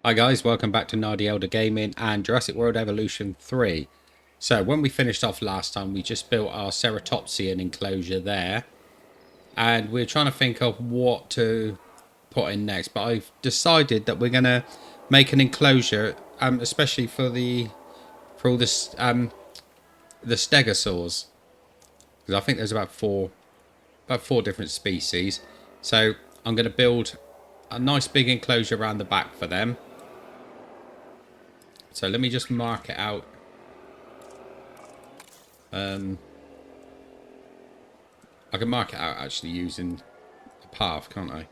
Hi guys, welcome back to Nardi Elder Gaming and Jurassic World Evolution 3. So when we finished off last time, we just built our ceratopsian enclosure there. And we're trying to think of what to put in next. But I've decided that we're going to make an enclosure, especially for all this, the Stegosaurs. Because I think there's about four different species. So I'm going to build a nice big enclosure around the back for them. So let me just mark it out. I can mark it out actually using a path, can't I?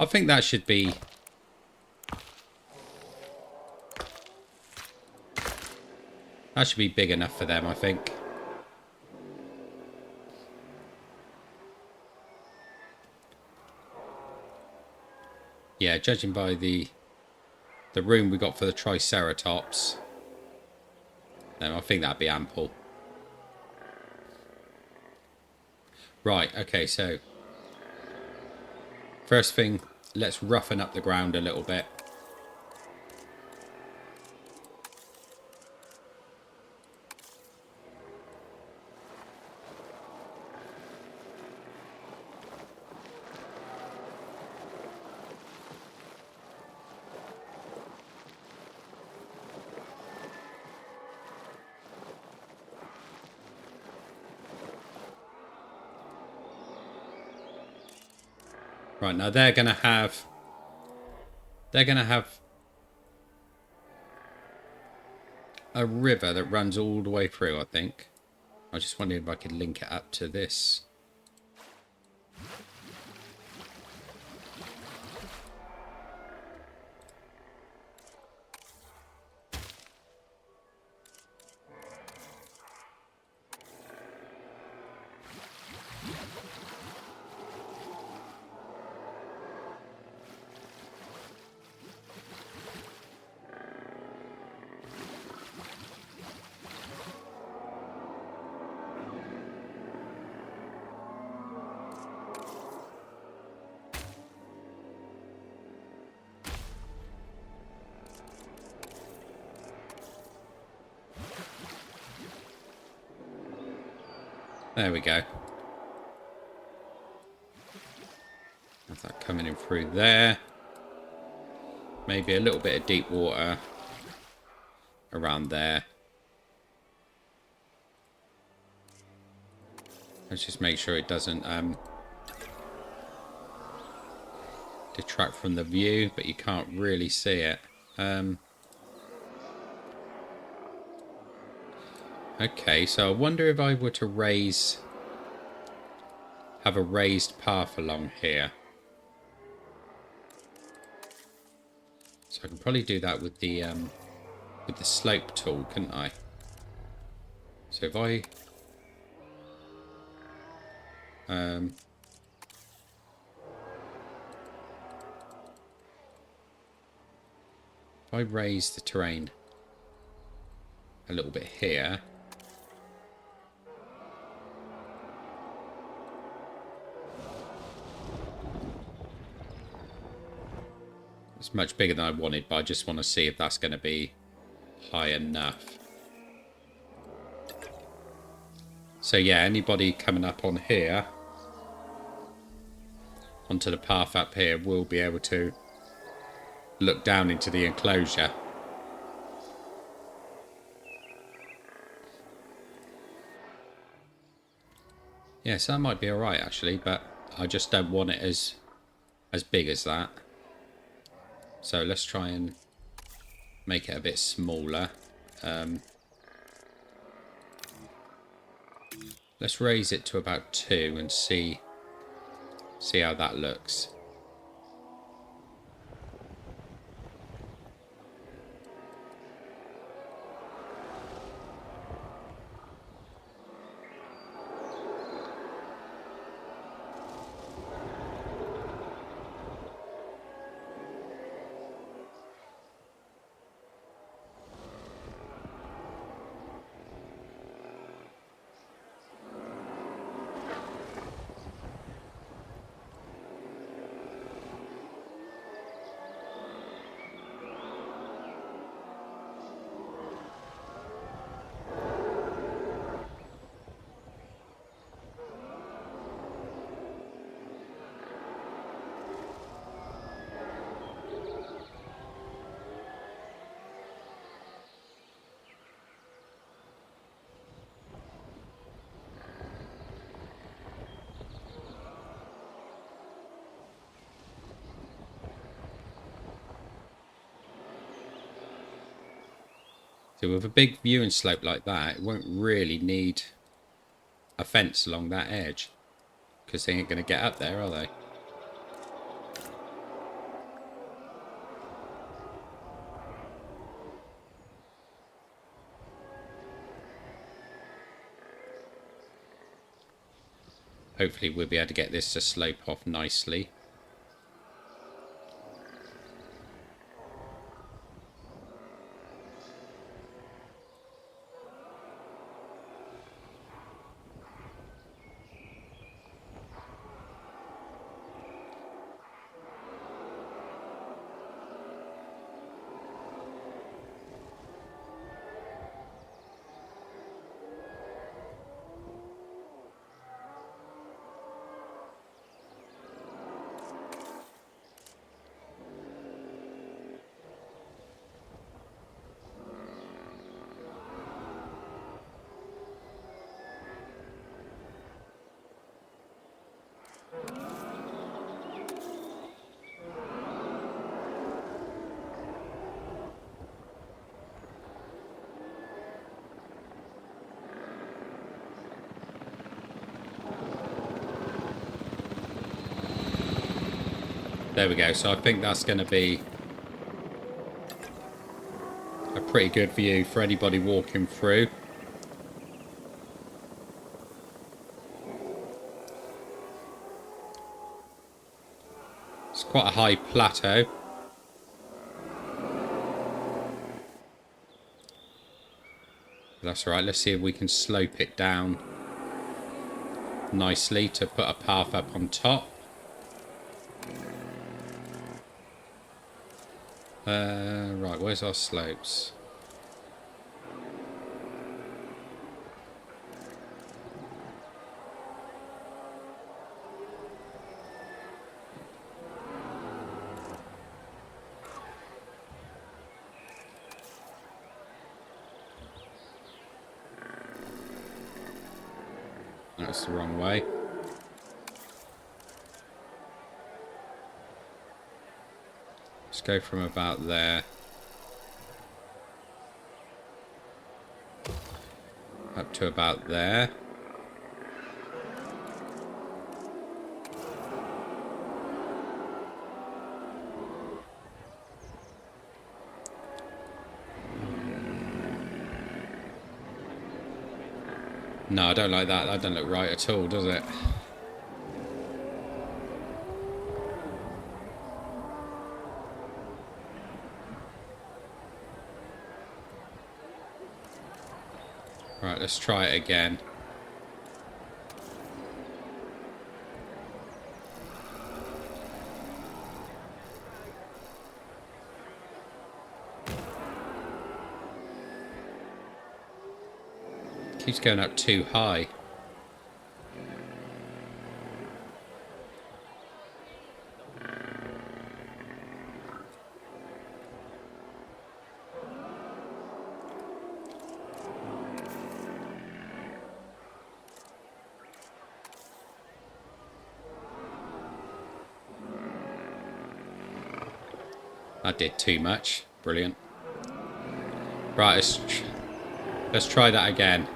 I think that should be big enough for them, I think. Yeah, judging by the room we got for the Triceratops, then I think that'd be ample. Right, okay, so first thing, let's roughen up the ground a little bit. Right, now they're gonna have a river that runs all the way through, I think. I just wondered if I could link it up to this. There we go. Have that coming in through there. Maybe a little bit of deep water around there. Let's just make sure it doesn't detract from the view, but you can't really see it. Okay, so I wonder if I were to have a raised path along here. So I can probably do that with the slope tool, couldn't I? So if I raise the terrain a little bit here. It's much bigger than I wanted, but I just want to see if that's going to be high enough. So yeah, anybody coming up on here, onto the path up here, will be able to look down into the enclosure. Yes, that might be alright actually, but I just don't want it as big as that. So let's try and make it a bit smaller. Let's raise it to about 2 and see how that looks. So with a big viewing slope like that, it won't really need a fence along that edge, because they ain't going to get up there, are they? Hopefully we'll be able to get this to slope off nicely. There we go. So I think that's going to be a pretty good view for anybody walking through. It's quite a high plateau. That's all right. Let's see if we can slope it down nicely to put a path up on top. Right, where's our slopes? That's the wrong way. Let's go from about there up to about there. No, I don't like that. That doesn't look right at all, does it? Right, let's try it again. Keeps going up too high. I did too much. Brilliant. Right, let's try that again.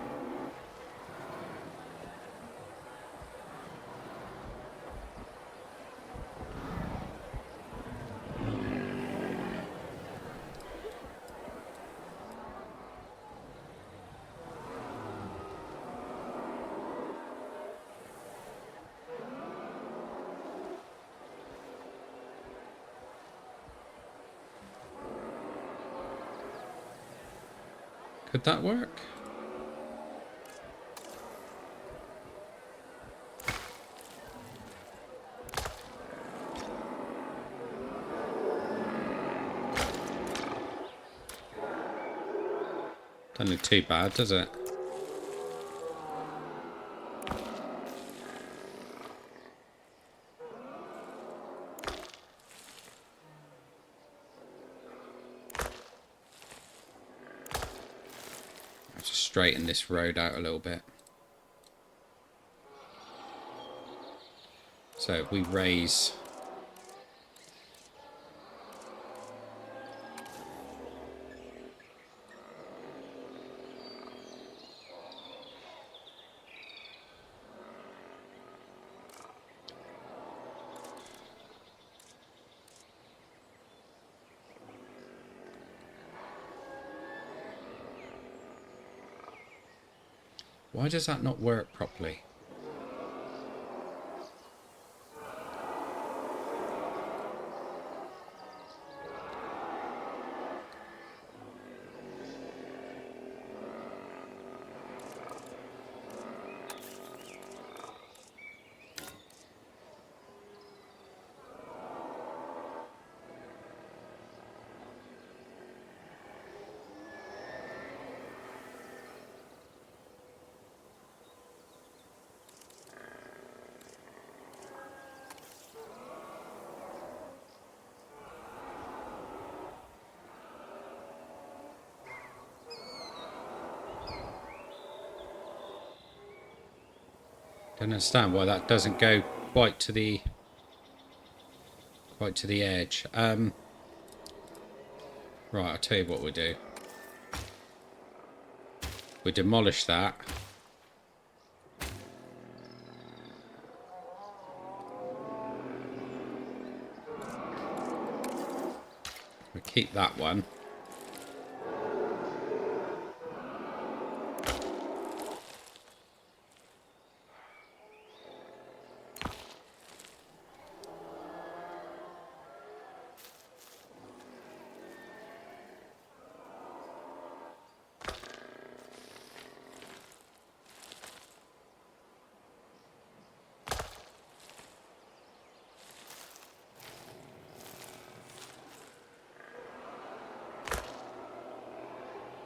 Could that work? Doesn't look too bad, does it? I have to straighten this road out a little bit. So if we raise... Why does that not work properly? Don't understand why that doesn't go quite to the edge. Right, I'll tell you what we'll do. We demolish that. We keep that one.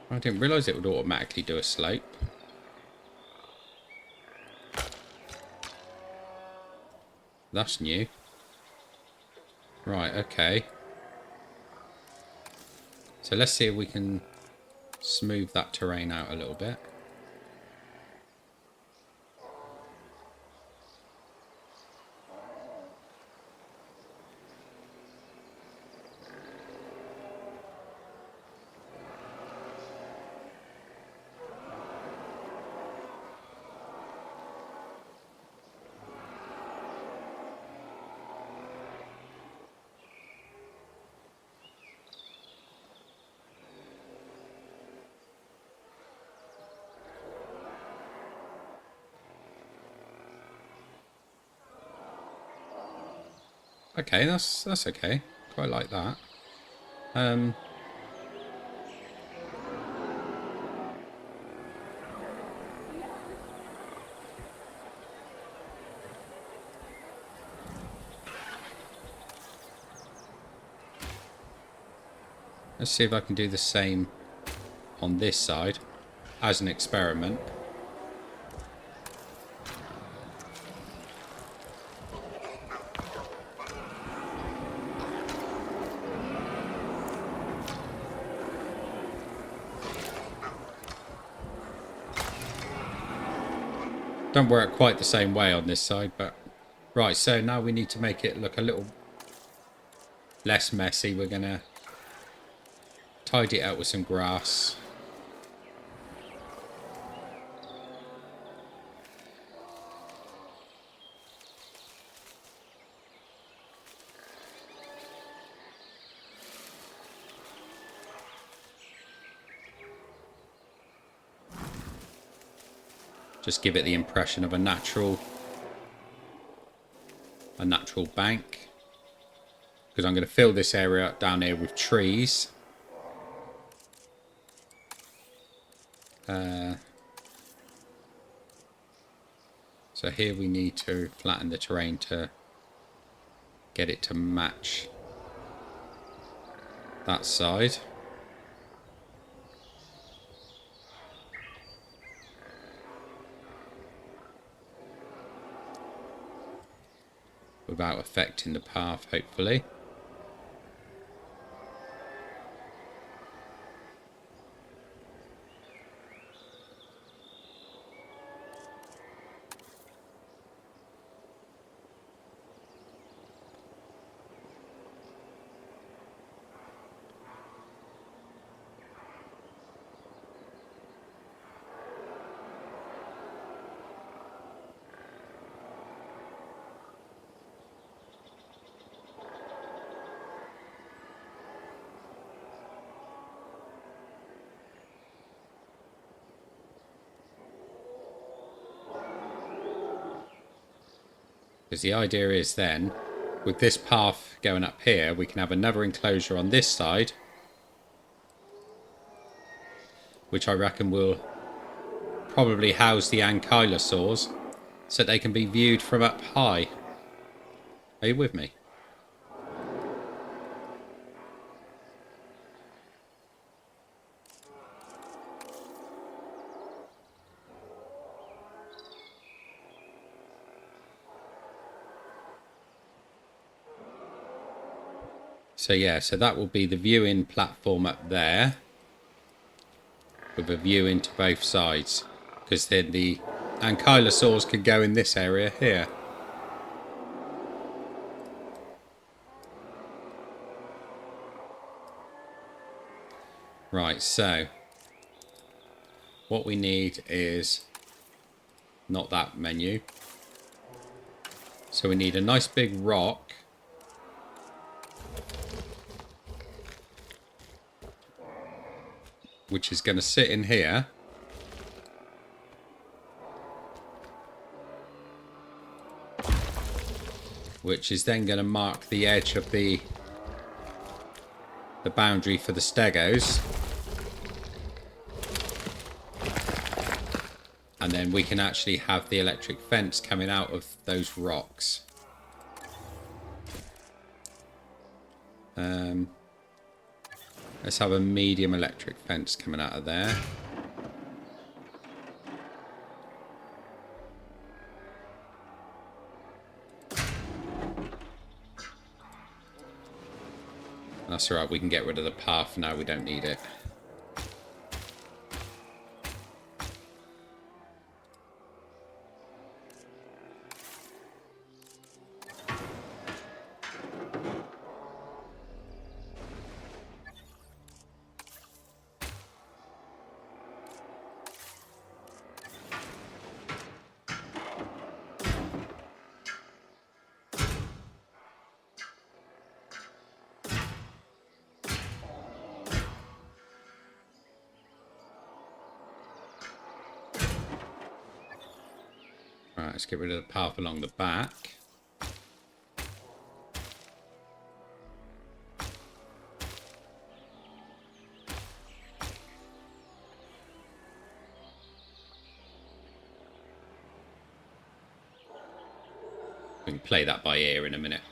I didn't realise it would automatically do a slope. That's new. Right, okay. So let's see if we can smooth that terrain out a little bit. Okay, that's okay. Quite like that. Let's see if I can do the same on this side as an experiment. Don't work quite the same way on this side, but... Right, so now we need to make it look a little less messy. We're going to tidy it out with some grass. Just give it the impression of a natural bank. Because I'm going to fill this area down here with trees. So here we need to flatten the terrain to get it to match that side. Without affecting the path, hopefully. Because the idea is then, with this path going up here, we can have another enclosure on this side, which I reckon will probably house the Ankylosaurs, so they can be viewed from up high. Are you with me? So yeah, so that will be the viewing platform up there, with a view into both sides, because then the Ankylosaurs can go in this area here. Right, so what we need is not that menu. So we need a nice big rock. Which is going to sit in here. Which is then going to mark the edge of the boundary for the Stegos. And then we can actually have the electric fence coming out of those rocks. Let's have a medium electric fence coming out of there. That's alright, we can get rid of the path now, we don't need it. Right, let's get rid of the path along the back. We can play that by ear in a minute.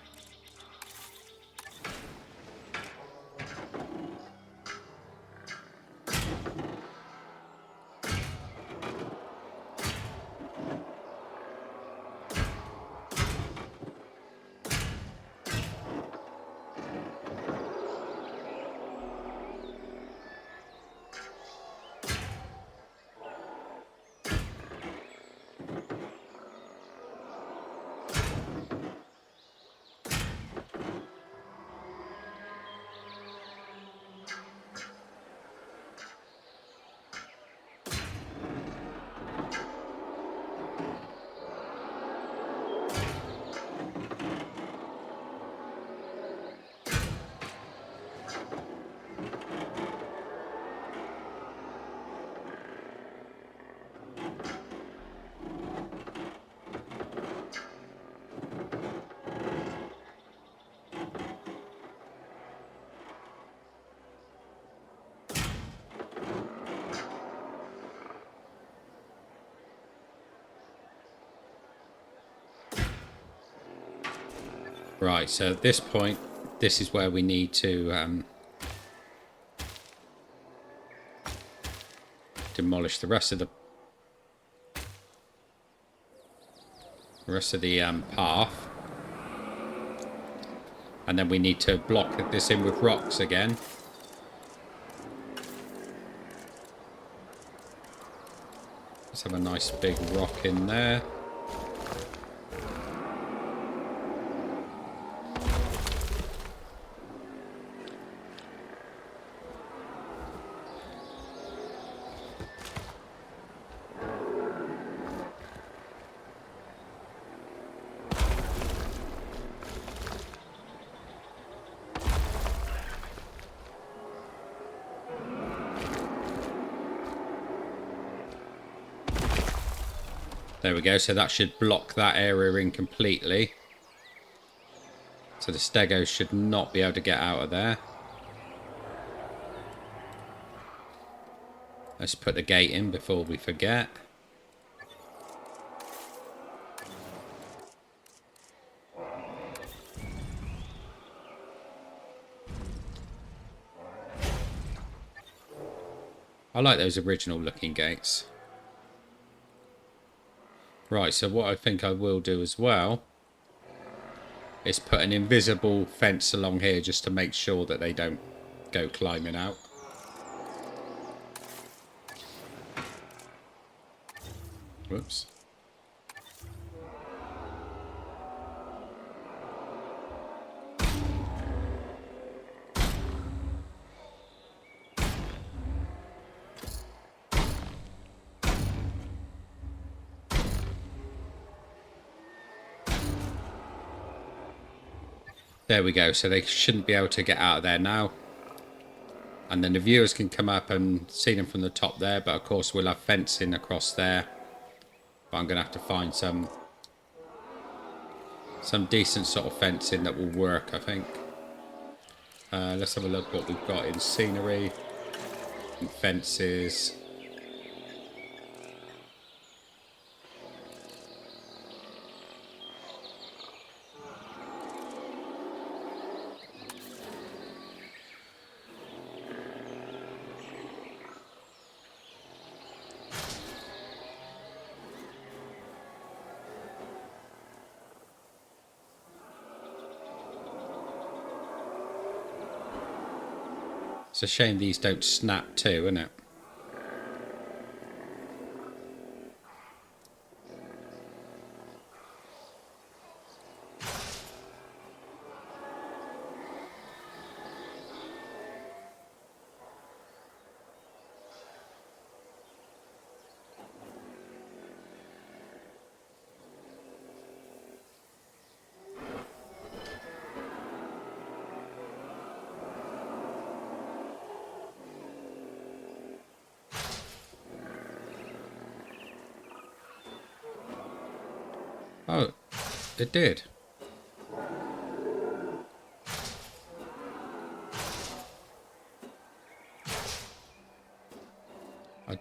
Right, so at this point, this is where we need to demolish the rest of the path. And then we need to block this in with rocks again. Let's have a nice big rock in there. There we go, so that should block that area in completely. So the Stegos should not be able to get out of there. Let's put the gate in before we forget. I like those original looking gates. Right, so what I think I will do as well is put an invisible fence along here just to make sure that they don't go climbing out. Whoops. There we go, so they shouldn't be able to get out of there now. And then the viewers can come up and see them from the top there, but of course we'll have fencing across there. But I'm going to have to find some decent sort of fencing that will work, I think. Let's have a look what we've got in scenery and fences. It's a shame these don't snap too, isn't it? Oh, it did. I...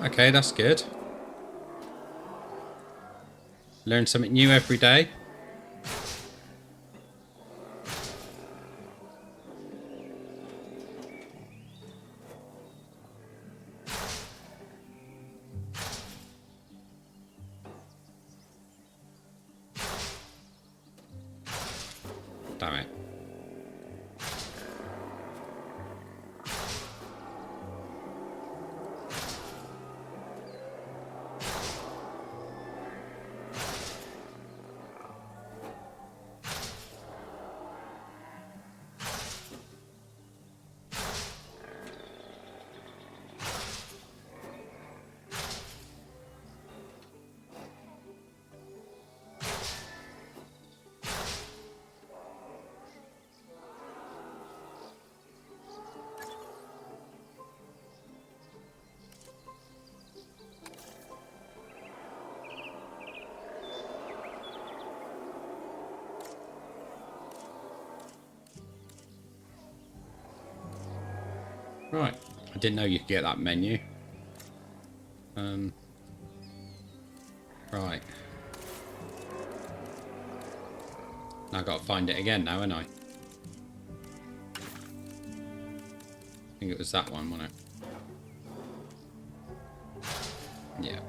Okay, that's good. Learn something new every day. Damn it. Right. I didn't know you could get that menu. Right. Now I've got to find it again now, haven't I? I think it was that one, wasn't it? Yeah.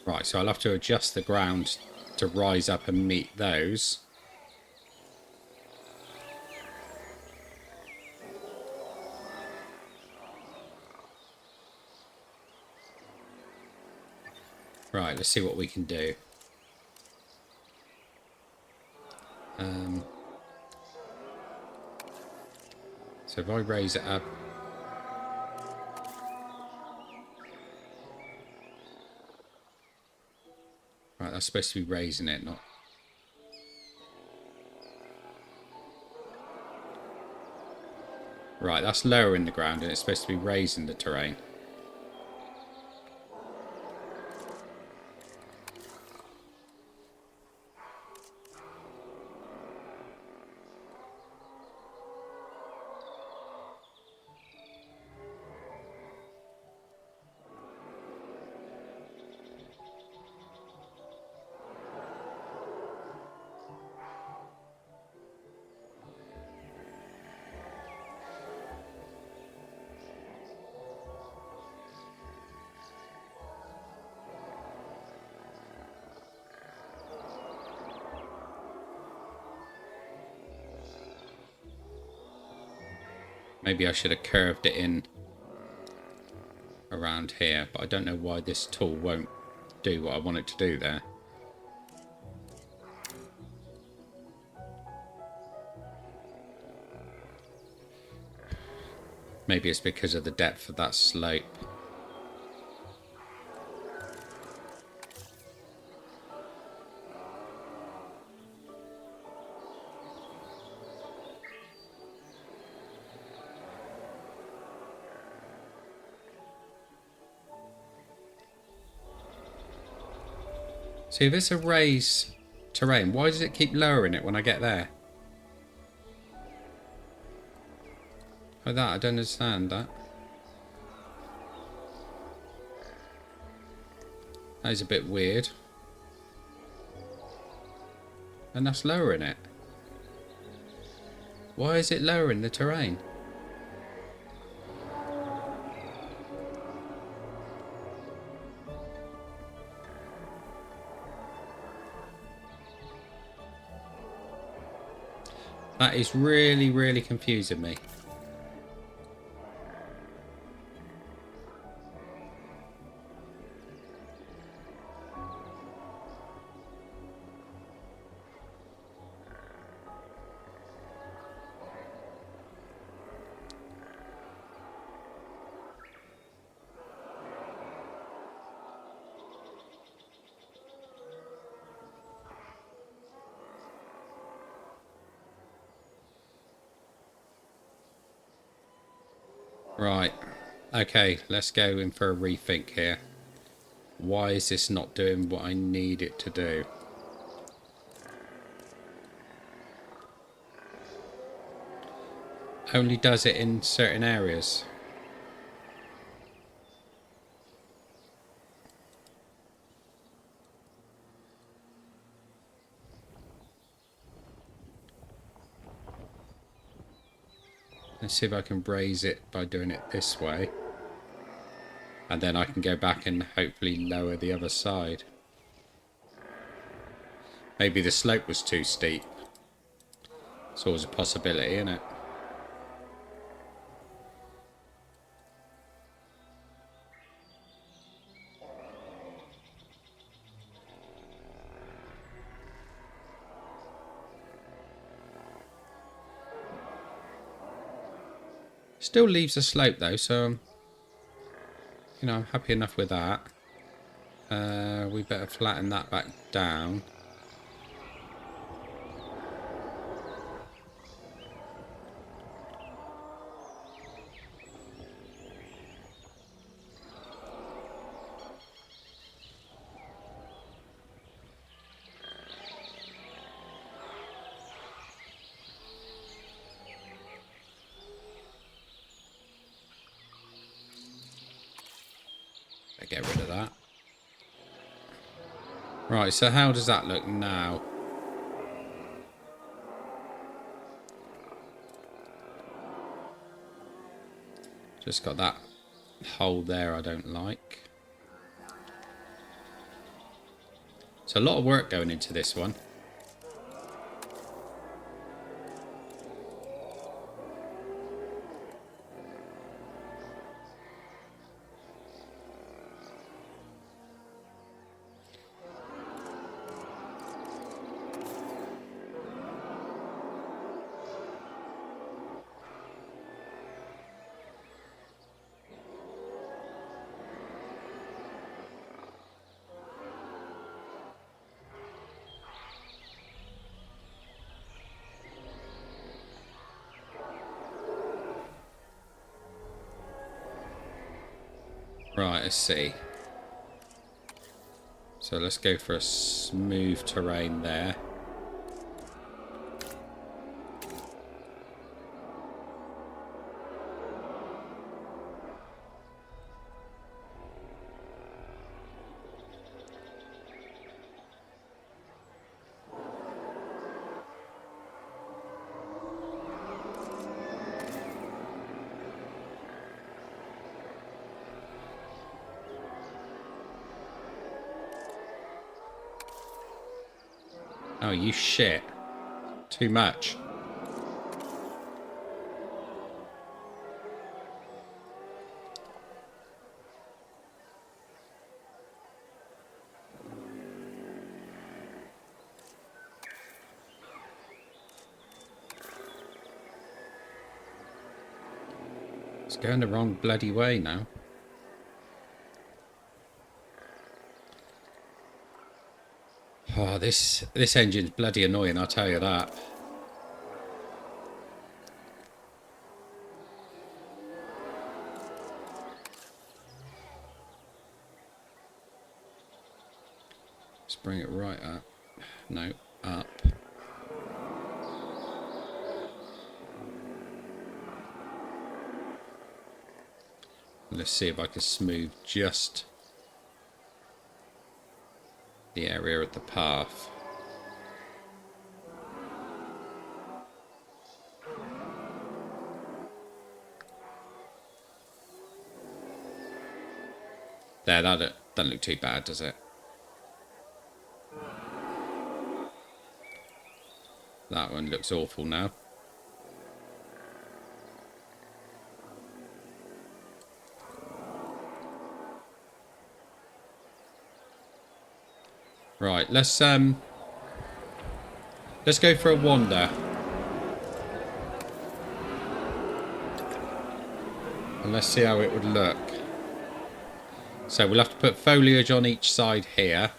Right, so I'll have to adjust the ground to rise up and meet those. Right, let's see what we can do. So if I raise it up... Right, that's supposed to be raising it, not... Right, that's lowering the ground and it's supposed to be raising the terrain. Maybe I should have curved it in around here, but I don't know why this tool won't do what I want it to do there. Maybe it's because of the depth of that slope. See, if it's a raised terrain, why does it keep lowering it when I get there? Like that, I don't understand that. That is a bit weird. And that's lowering it. Why is it lowering the terrain? That is really, really confusing me. Right. Okay, let's go in for a rethink here. Why is this not doing what I need it to do? Only does it in certain areas. Let's see if I can raise it by doing it this way. And then I can go back and hopefully lower the other side. Maybe the slope was too steep. It's always a possibility, isn't it? Still leaves a slope though, so you know, I'm happy enough with that. We better flatten that back down. Get rid of that. Right, so how does that look now? Just got that hole there I don't like. It's a lot of work going into this one. Right, let's see. So let's go for a smooth terrain there. Oh, you shit. Too much. It's going the wrong bloody way now. Oh, this engine's bloody annoying, I'll tell you that. Let's bring it right up. No, up. Let's see if I can smooth just the area of the path. There, that doesn't look too bad, does it? That one looks awful now. Right, let's go for a wander. And let's see how it would look. So we'll have to put foliage on each side here.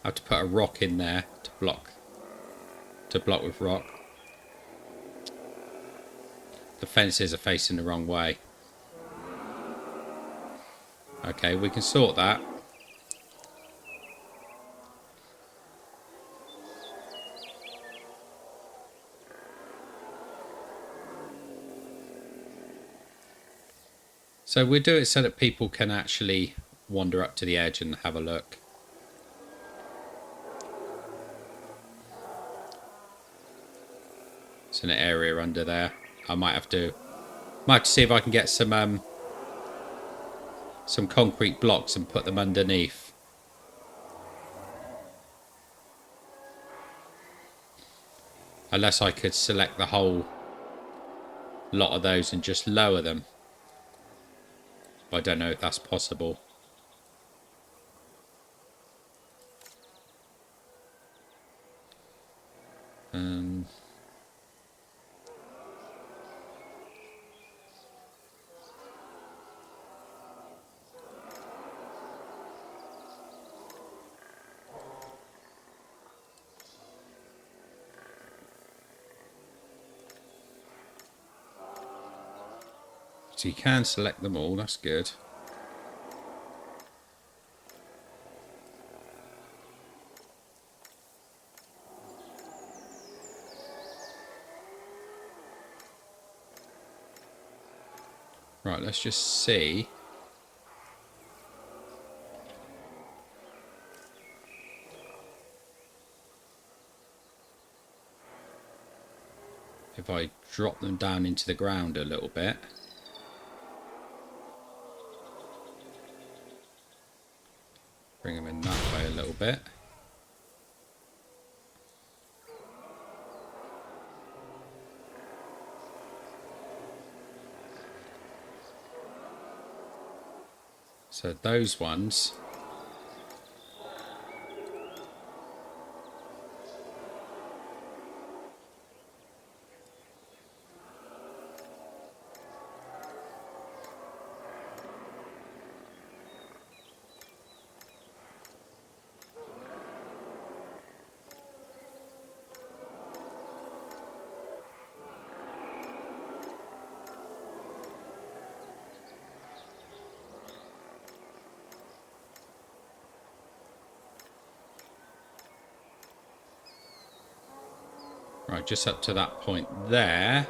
I have to put a rock in there to block with rock. The fences are facing the wrong way. Okay, we can sort that. So we'll do it so that people can actually wander up to the edge and have a look. It's an area under there. I might have to see if I can get some concrete blocks and put them underneath. Unless I could select the whole lot of those and just lower them. But I don't know if that's possible. So you can select them all, that's good. Right, let's just see. If I drop them down into the ground a little bit. Bring them in that way a little bit. So those ones. Right, just up to that point there.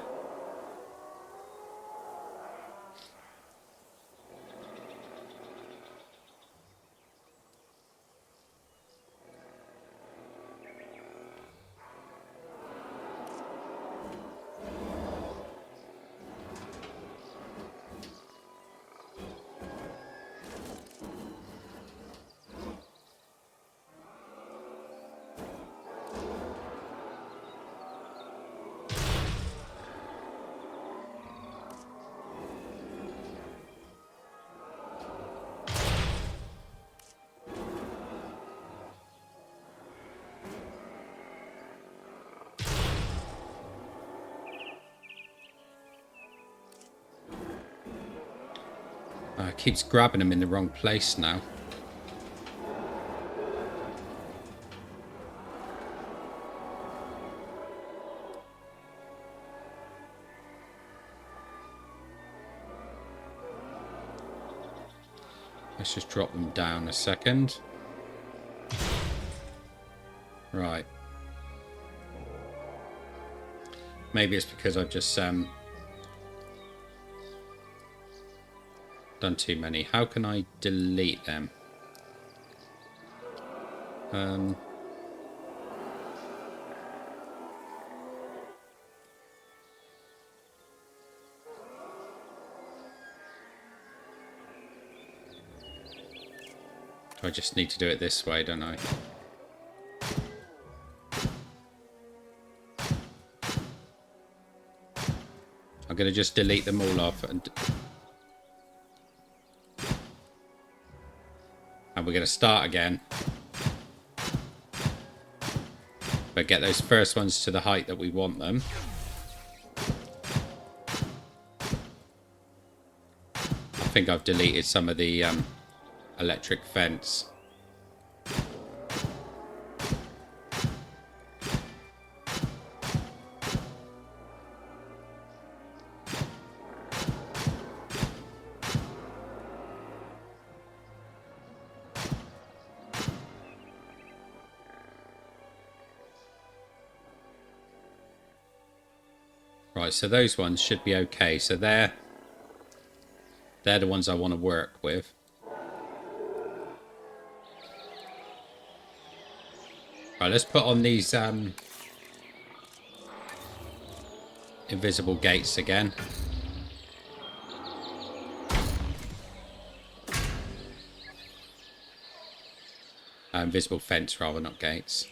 It keeps grabbing them in the wrong place now. Let's just drop them down a second. Right. Maybe it's because I've just done too many. How can I delete them? I just need to do it this way, don't I? I'm going to just delete them all off and we're going to start again. But get those first ones to the height that we want them. I think I've deleted some of the electric fence. Right, so those ones should be okay. So they're the ones I want to work with. Right, let's put on these invisible gates again. Invisible fence rather, not gates.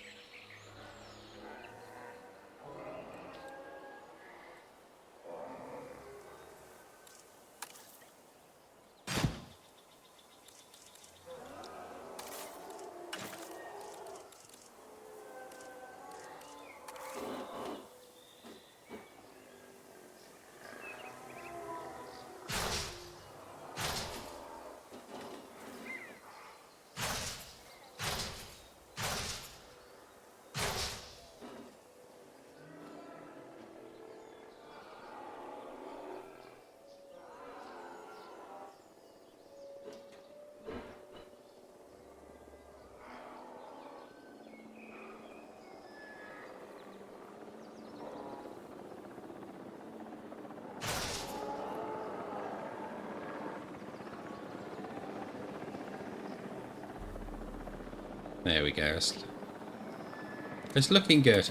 There we go. It's looking good.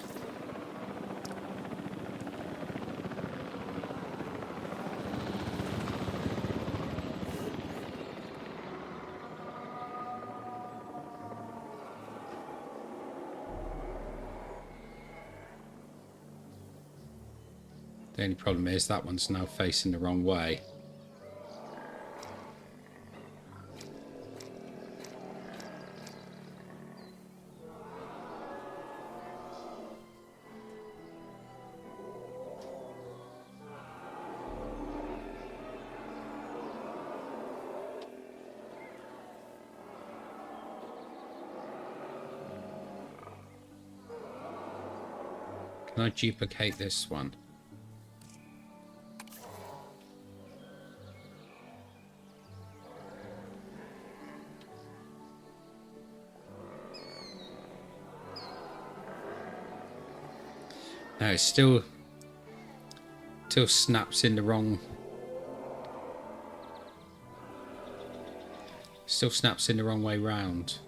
The only problem is that one's now facing the wrong way. Can I duplicate this one? No, it still snaps in the wrong. Still snaps in the wrong way round.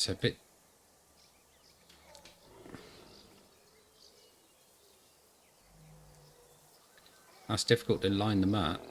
It's a bit. That's difficult to line them up.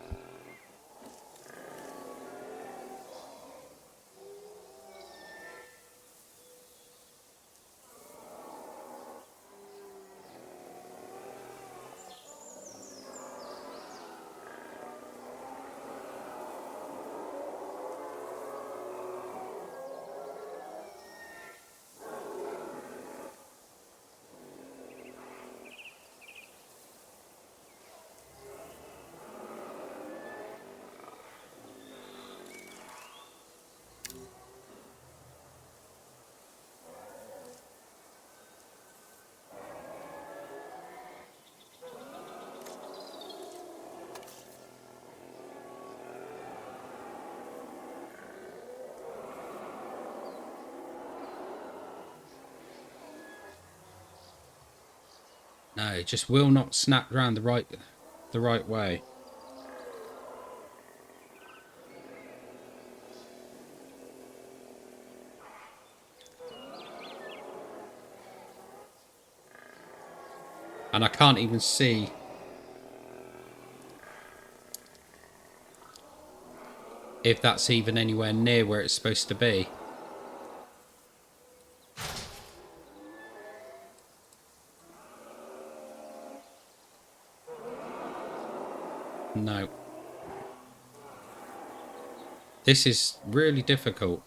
No, it just will not snap round the right way. And I can't even see if that's even anywhere near where it's supposed to be. No. This is really difficult.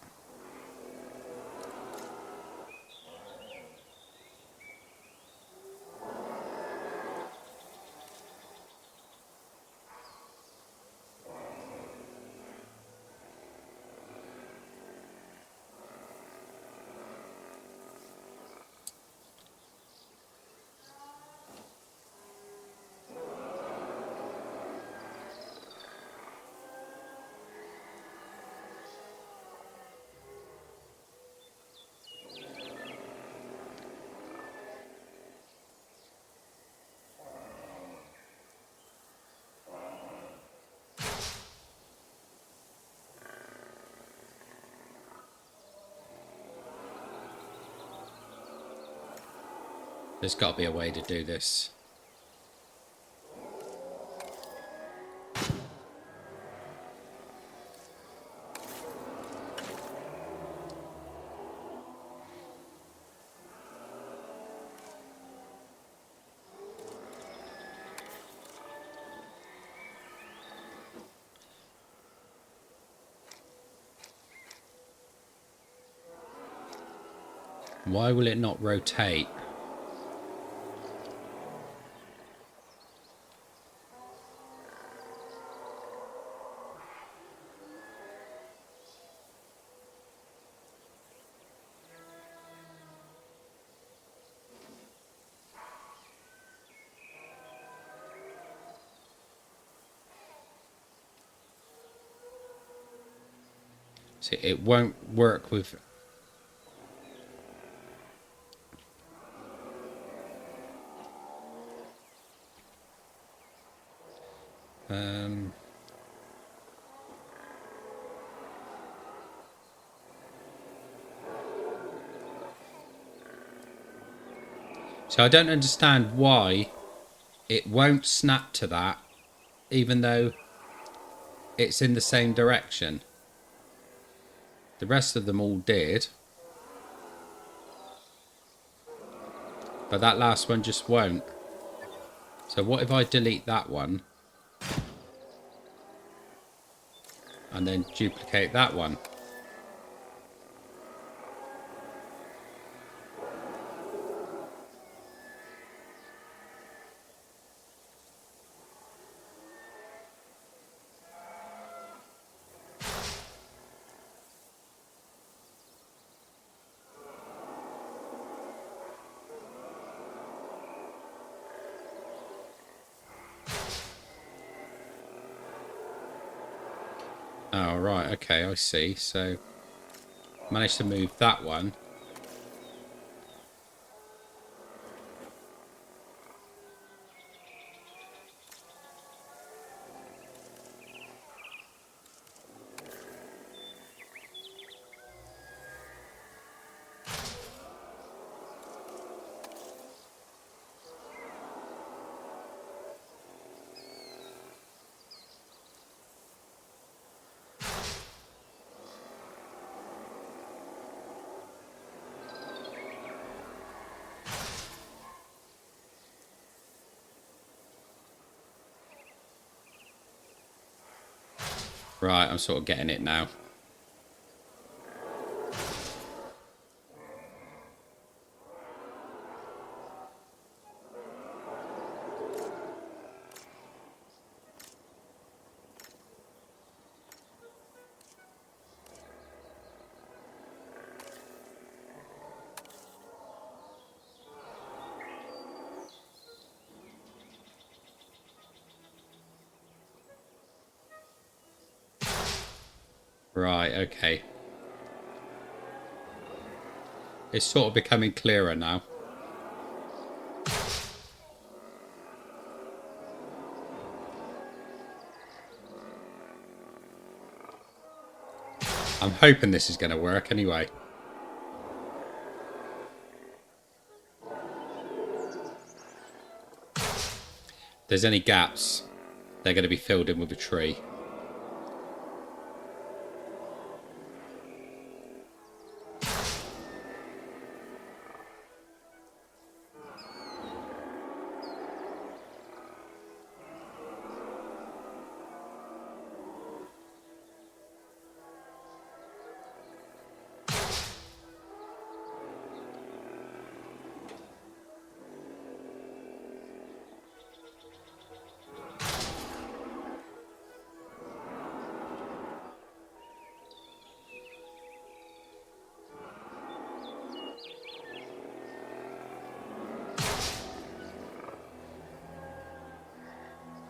There's got to be a way to do this. Why will it not rotate? See, it won't work with... So I don't understand why it won't snap to that, even though it's in the same direction. The rest of them all did. But that last one just won't. So what if I delete that one? And then duplicate that one? Oh, right, okay, I see. So, managed to move that one. Right, I'm sort of getting it now. Right, okay. It's sort of becoming clearer now. I'm hoping this is going to work anyway. If there's any gaps, they're going to be filled in with a tree.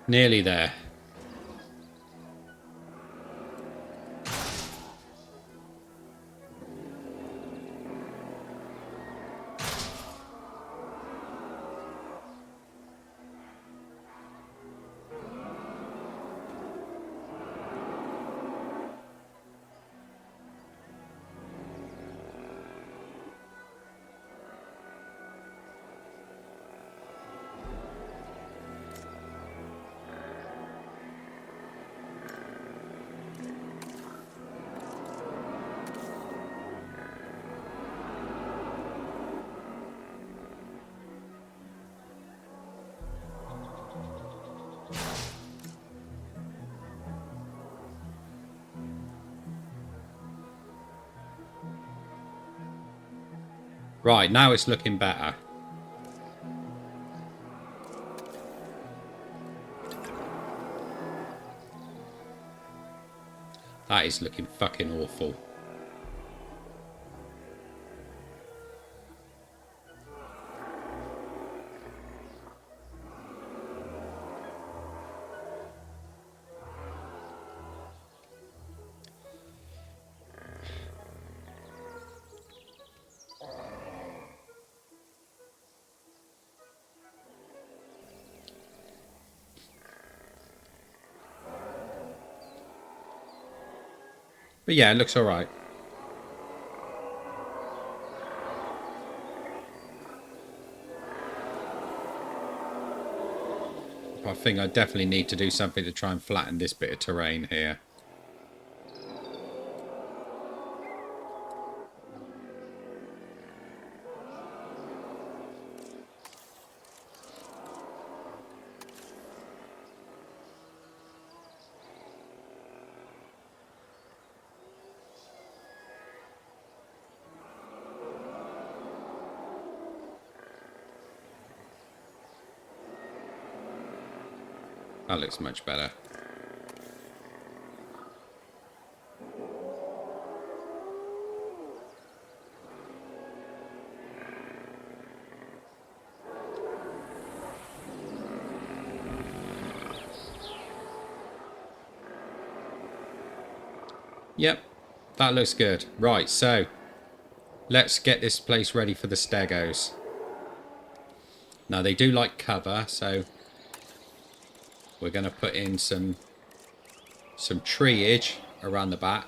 Nearly there. Right, now it's looking better. That is looking fucking awful. But yeah, it looks alright. I think I definitely need to do something to try and flatten this bit of terrain here. That looks much better. Yep, that looks good. Right, so let's get this place ready for the Stegos. Now they do like cover, so we're going to put in some treeage around the back.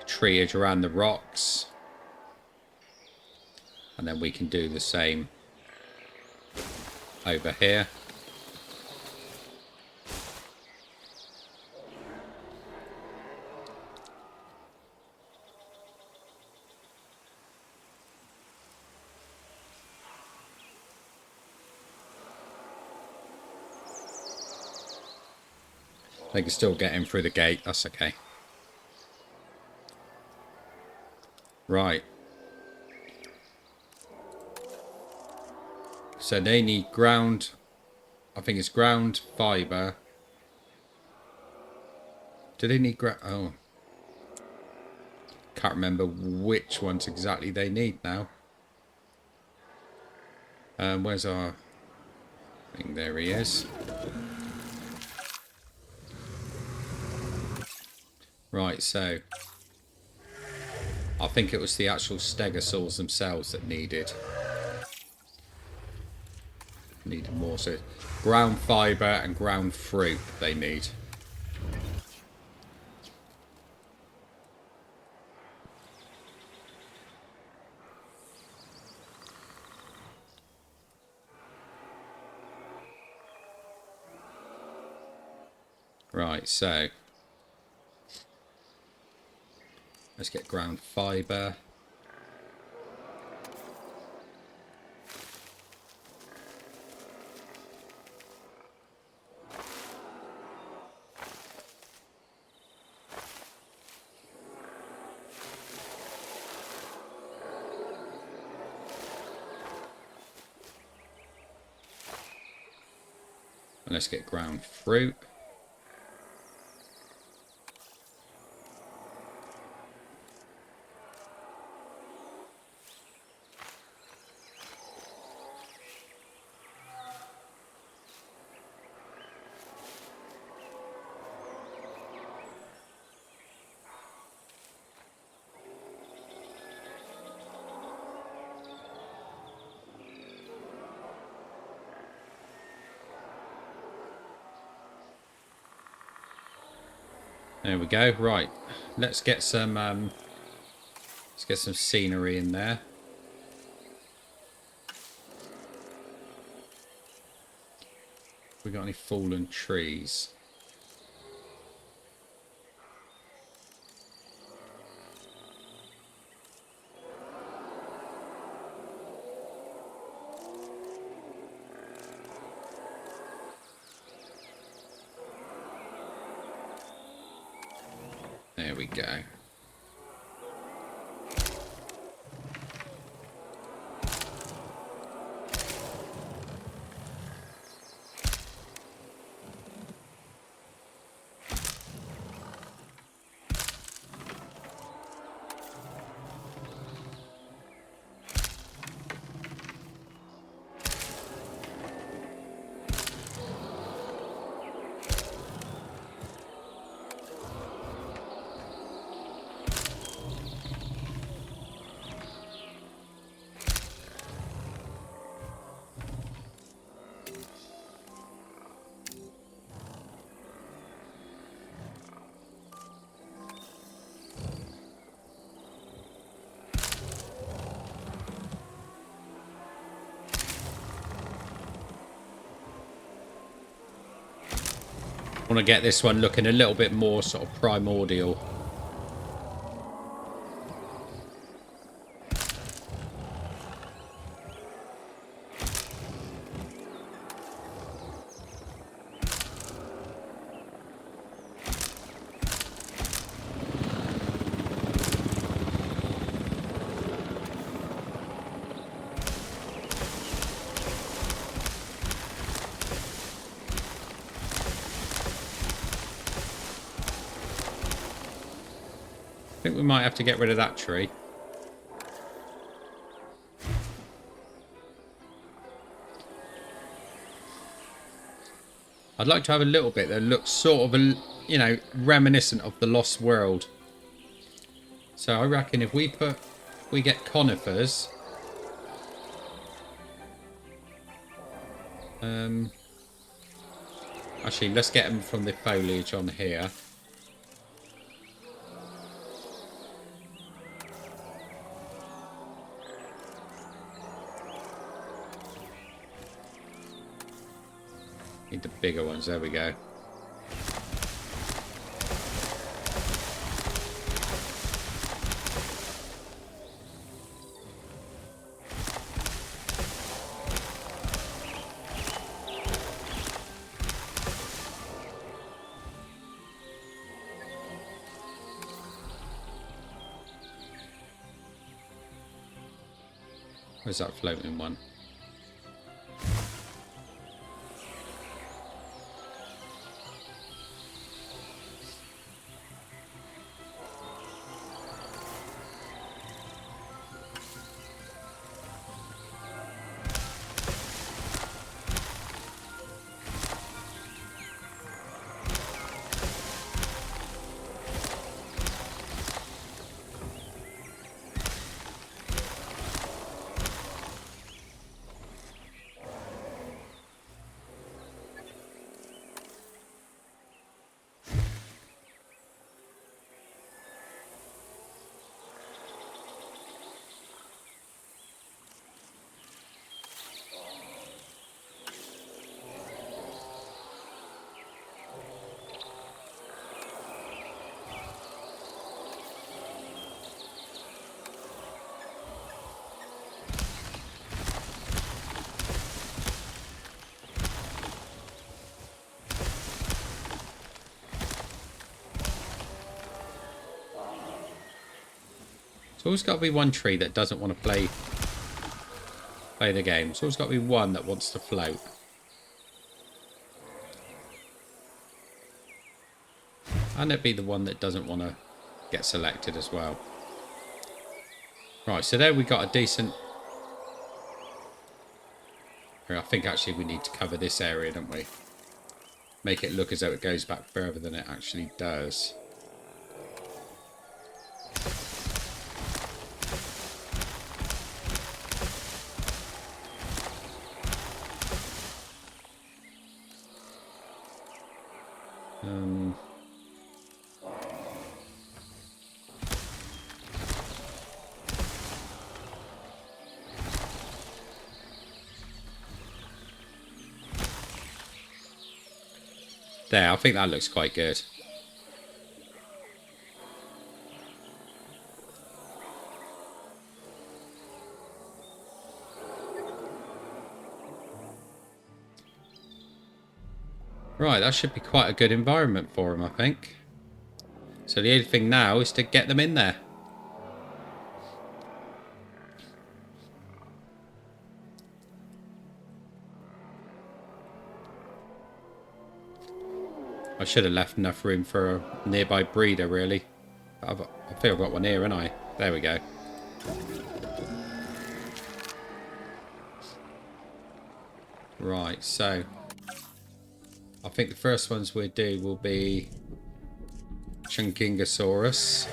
Treeage around the rocks. And then we can do the same over here. They can still get in through the gate, that's okay. Right. So they need ground, I think it's ground fibre. Do they need ground? Oh. Can't remember which ones exactly they need now. Where's our thing? There he is. Right, so I think it was the actual Stegosaurs themselves that needed more. So ground fibre and ground fruit they need. Right, so let's get ground fibre. And let's get ground fruit. There we go. Right, let's get some scenery in there. We got any fallen trees? There we go. I want to get this one looking a little bit more sort of primordial. I think we might have to get rid of that tree. I'd like to have a little bit that looks sort of, you know, reminiscent of the Lost World. So I reckon if we get conifers. Actually, let's get them from the foliage on here. Need the bigger ones. There we go. Where's that floating one? There's always got to be one tree that doesn't want to play the game. There's always got to be one that wants to float. And it'd be the one that doesn't want to get selected as well. Right, so there we got a decent... I think actually we need to cover this area, don't we? Make it look as though it goes back further than it actually does. There, I think that looks quite good. Right, that should be quite a good environment for him, I think. So the only thing now is to get them in there. I should have left enough room for a nearby breeder, really. I think I've got one here, haven't I? There we go. Right, so... I think the first ones we'll do will be... Chunkingosaurus.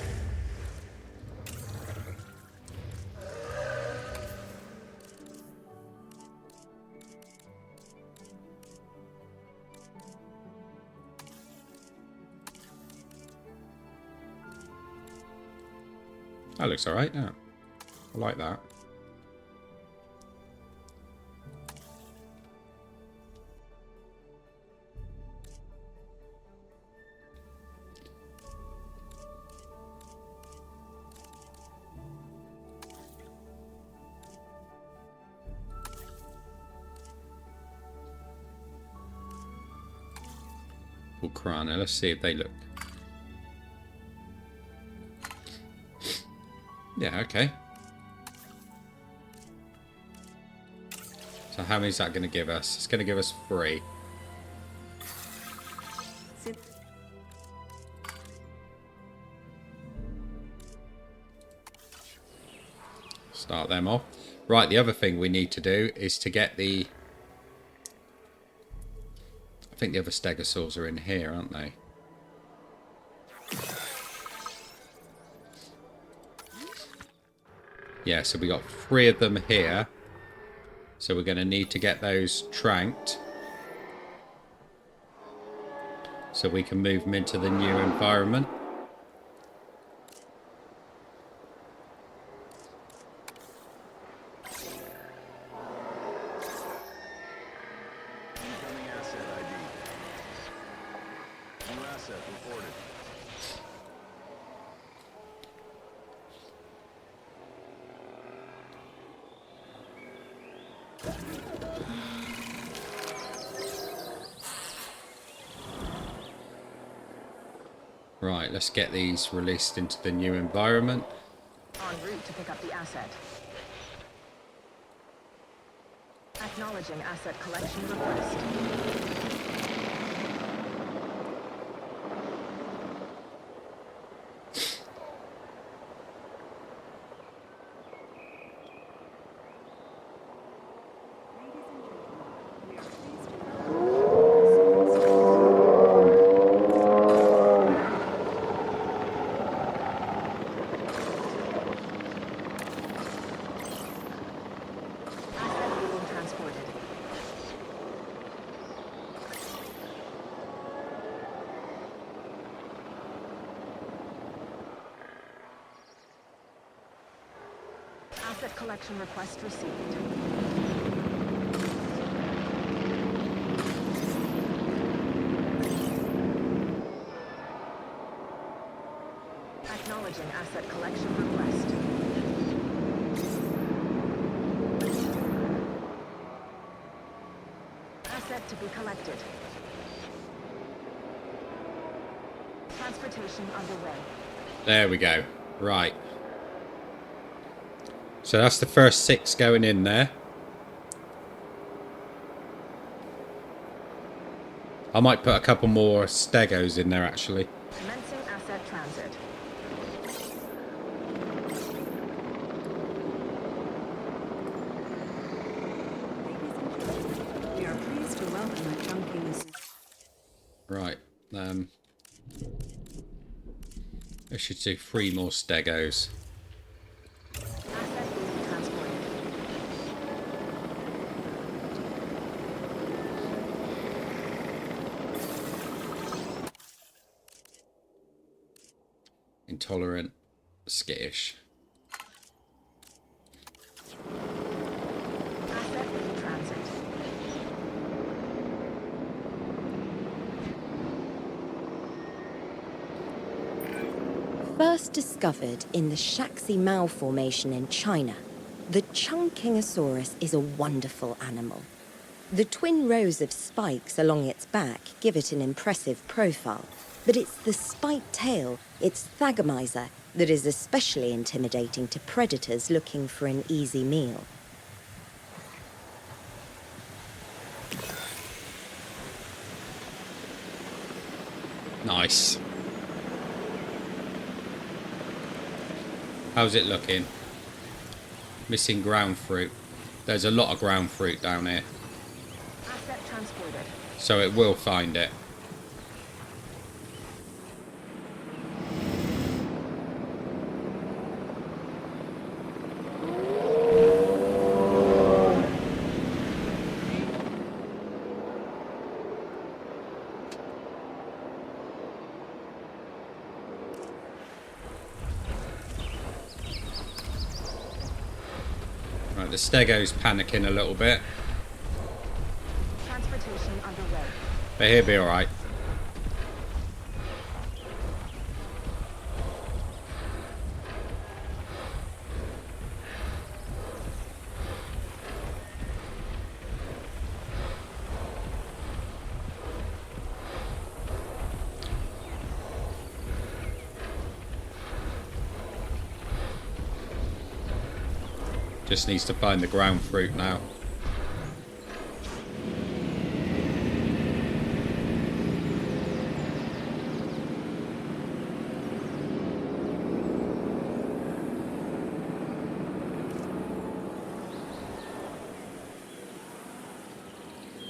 That looks alright, yeah. I like that. Crana. Let's see if they look. Yeah, okay. So how many is that going to give us? It's going to give us 3. Start them off. Right, the other thing we need to do is to get the... I think the other Stegosaurs are in here, aren't they? Yeah, so we got 3 of them here. So we're going to need to get those tranked. So we can move them into the new environment. Right, let's get these released into the new environment. En route to pick up the asset. Acknowledging asset collection request. Asset collection request received. Acknowledging asset collection request. Asset to be collected. Transportation underway. There we go. Right. So that's the first 6 going in there. I might put a couple more Stegos in there, actually. Commencing transit. We are pleased to welcome a chunking. Right. I should do 3 more Stegos. Asset being transported. Intolerant, skittish. Asset in transit. First discovered in the Shaxi Mao Formation in China, the Ankylosaurs is a wonderful animal. The twin rows of spikes along its back give it an impressive profile, but it's the spiked tail, its thagomizer, that is especially intimidating to predators looking for an easy meal. Nice. How's it looking? Missing ground fruit. There's a lot of ground fruit down here, Asset transported. so it will find it. Right, the Stego's panicking a little bit, Transportation underway. but he'll be alright. Just needs to find the ground fruit now.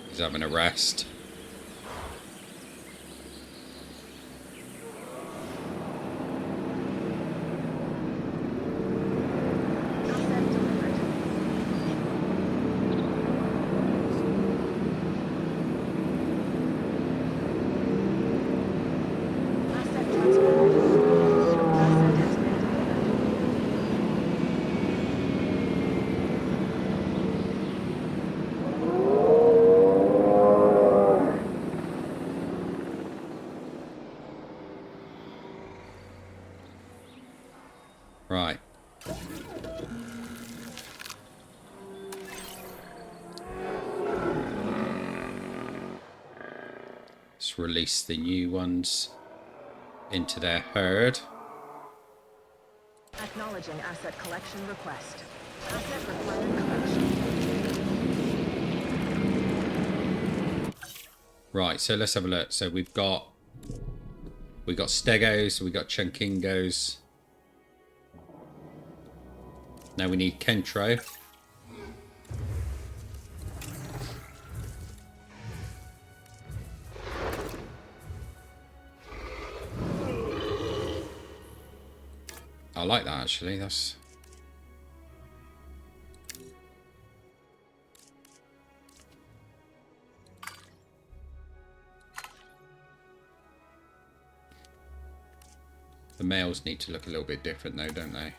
He's having a rest. Asset delivered. Asset transported. Asset has been delivered. Right. Let's release the new ones into their herd. Acknowledging asset collection request. Asset required collection. Right, so let's have a look. So we've got Stegos, we've got Chunkingos. Now we need Kentro. I like that actually. That's the males need to look a little bit different though, don't they?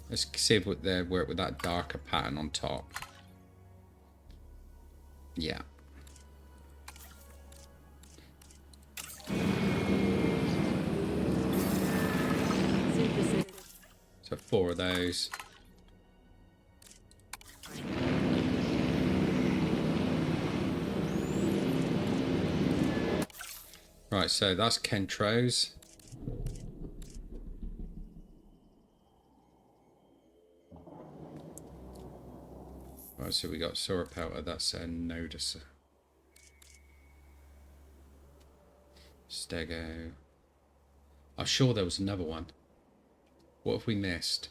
Let's see if they work with that darker pattern on top. Yeah. So 4 of those. Right, so that's Kentro's. Oh, so we got Sauropelta, that's a Nodasaur. Stego. I'm sure there was another one. What have we missed?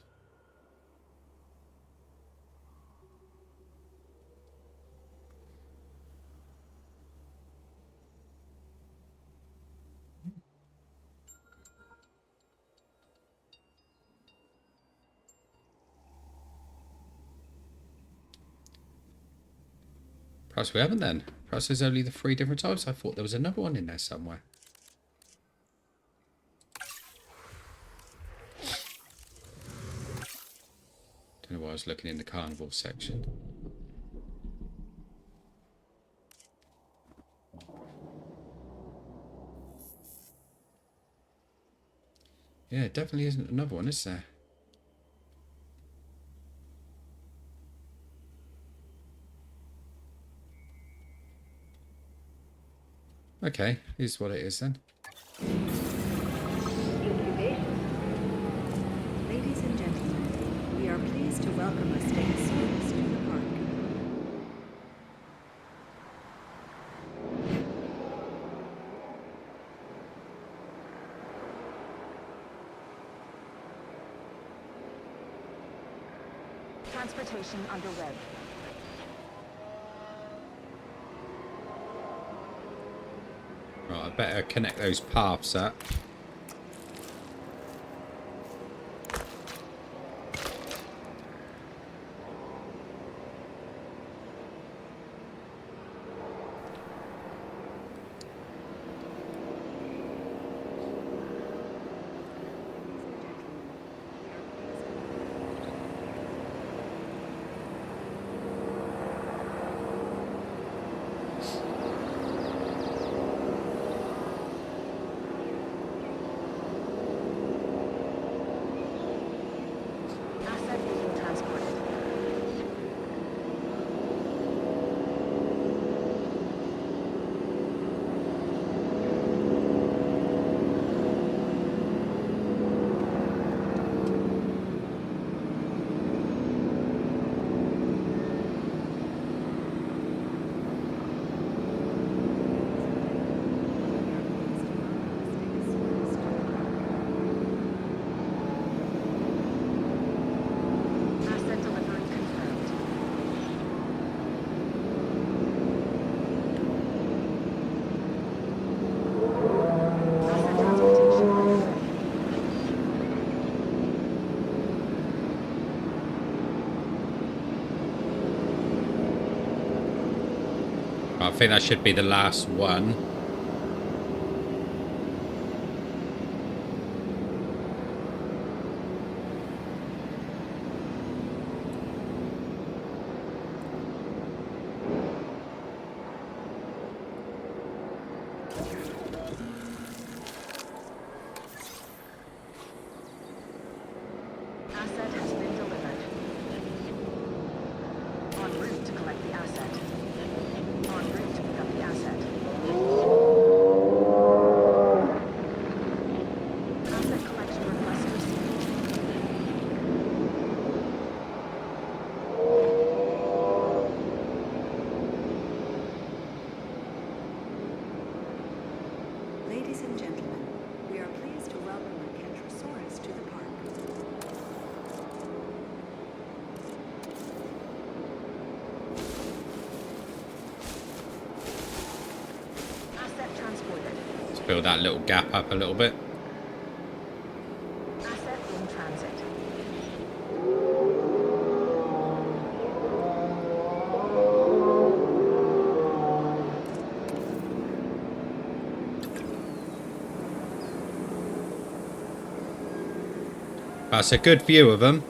Perhaps we haven't then. Perhaps there's only the 3 different types. I thought there was another one in there somewhere. Don't know why I was looking in the carnivore section. Yeah, it definitely isn't another one, is there? Okay, here's what it is then. Ladies and gentlemen, we are pleased to welcome a Stegosaurus to the park. Transportation underway. Right, I better connect those paths up. Asset being transported. Asset delivery confirmed. Asset transportation underway. I think that should be the last one. Asset has been delivered. En route to collect the asset. En route to pick up the asset. Asset collection request received. Ladies and gentlemen, we are pleased to welcome a Ankylosaurs to the park. Asset transported. Let's build that little gap up a little bit. Asset in transit. That's a good view of them.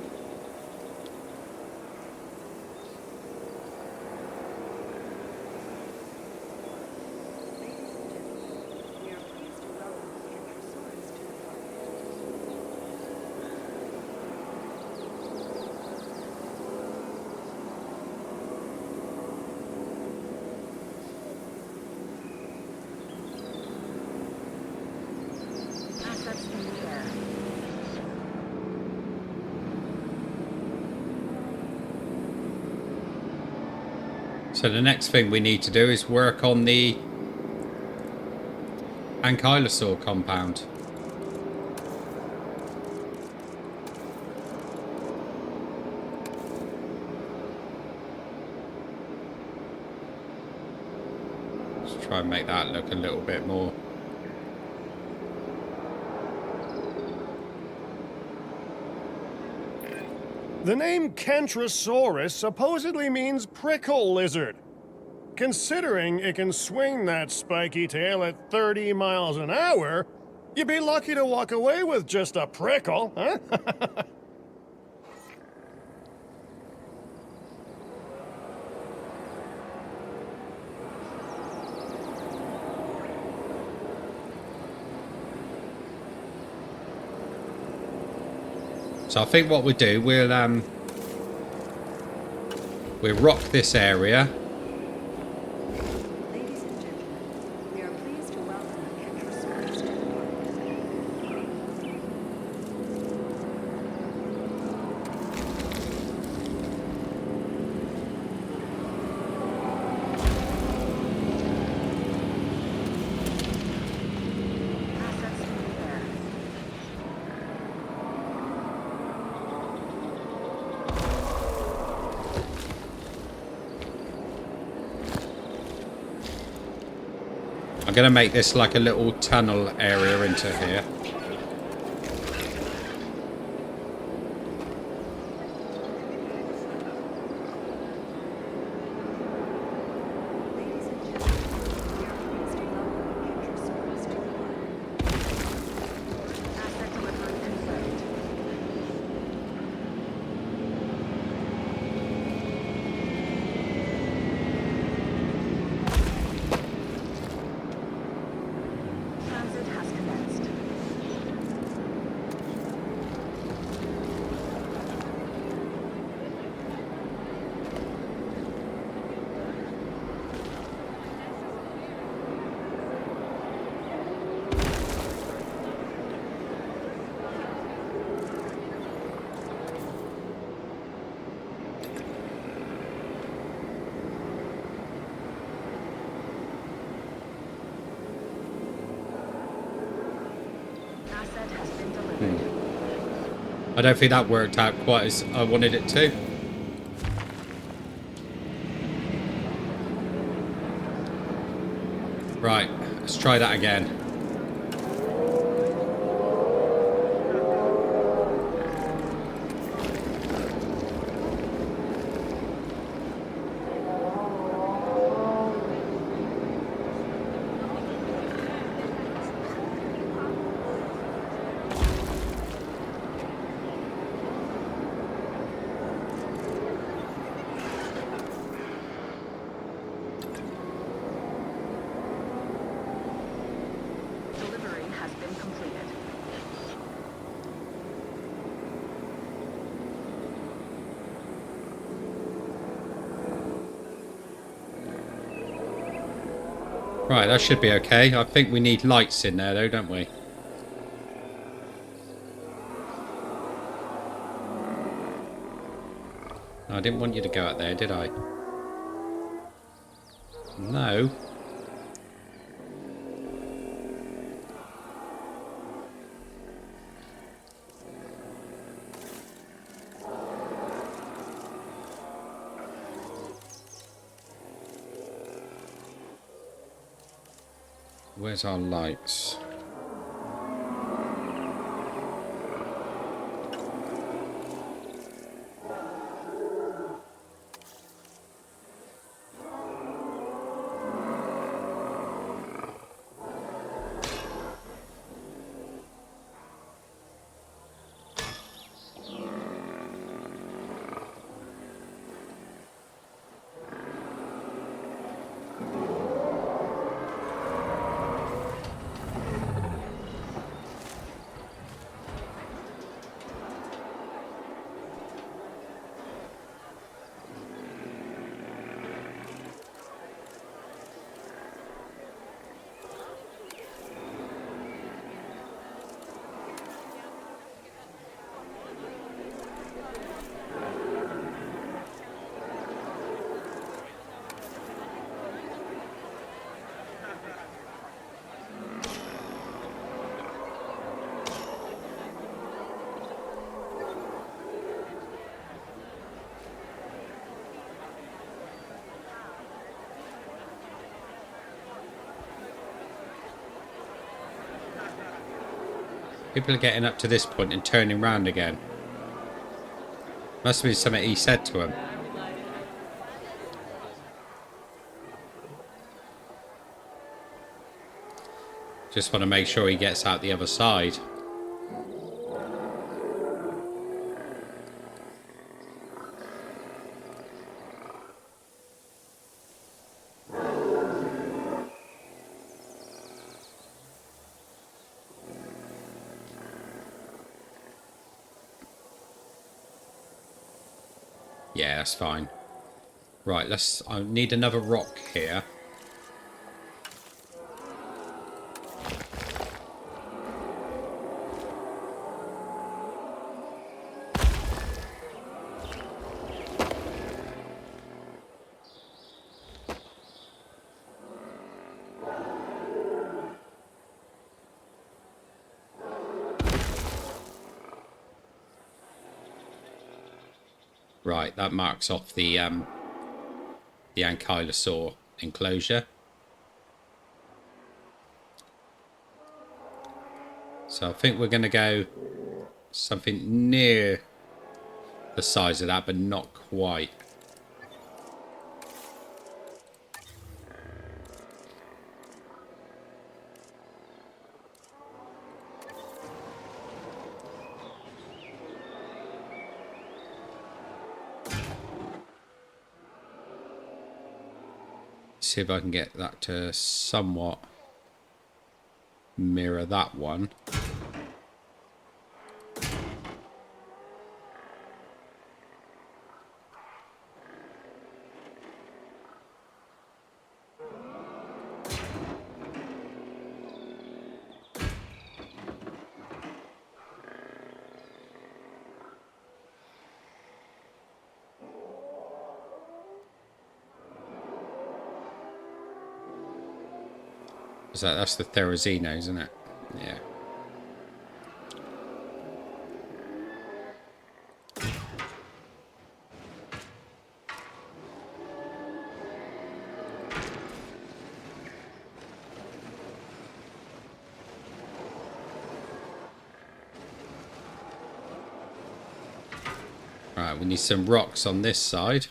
We are pleased to welcome Ankylosaurus to the park. Assets in the air. So the next thing we need to do is work on the Ankylosaur compound. Let's try and make that look a little bit more. The name Kentrosaurus supposedly means prickle lizard. Considering it can swing that spiky tail at 30 miles an hour, you'd be lucky to walk away with just a prickle, huh? So I think what we'll do, we'll rock this area. Ladies and gentlemen, we are pleased to welcome the Ankylosaurs to the park. Assets in the air. I'm going to make this like a little tunnel area into here. Ladies and gentlemen, we are pleased to welcome the Ankylosaurs to the park. Asset delivery confirmed. Transit has commenced. Asset has been delivered. I don't think that worked out quite as I wanted it to. Right, let's try that again. Delivery has been completed. Right, that should be okay. I think we need lights in there though, don't we? I didn't want you to go out there, did I? No. Where's our lights? People are getting up to this point and turning round again. Must have been something he said to him. Just want to make sure he gets out the other side. Yeah, that's fine. Right, I need another rock here. Right, that marks off the Ankylosaur enclosure. So I think we're going to go something near the size of that, but not quite. See if I can get that to somewhat mirror that one. That's the Therizino, isn't it? Yeah. Right, we need some rocks on this side.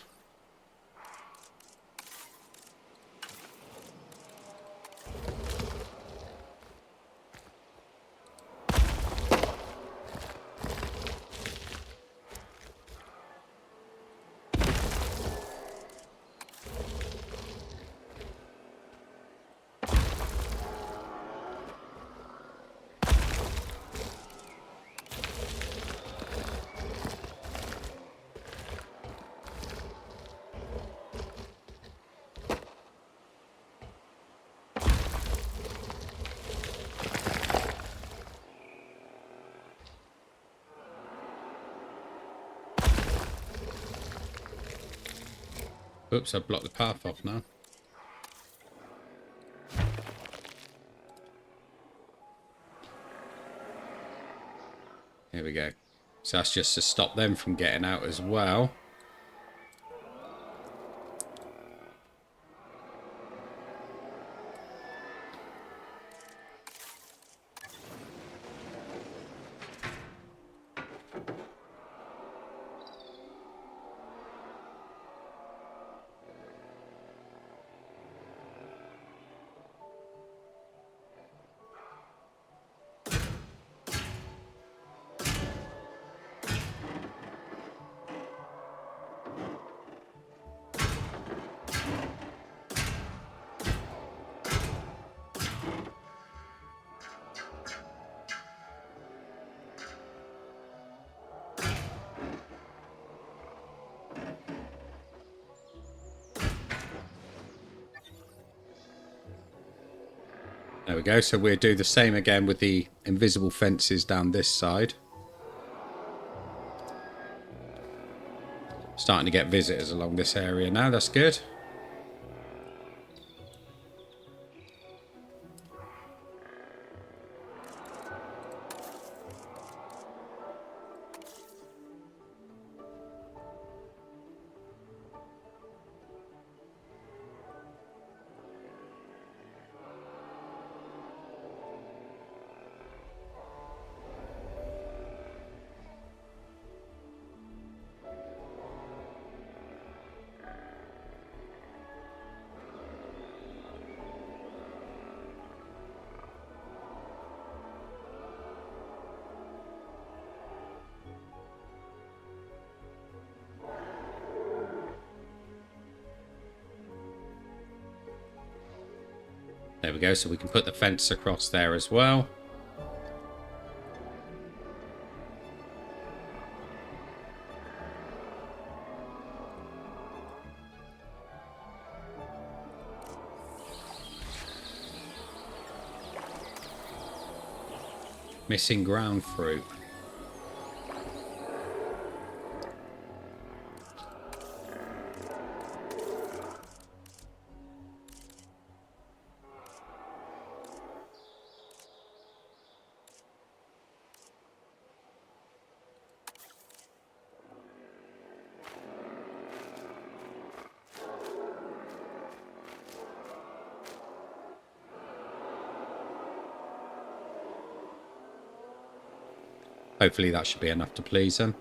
Oops, I've blocked the path off now. Here we go. So that's just to stop them from getting out as well. There we go. So we'll do the same again with the invisible fences down this side. Starting to get visitors along this area now. That's good. There we go. So we can put the fence across there as well. Missing ground fruit. Hopefully that should be enough to please him.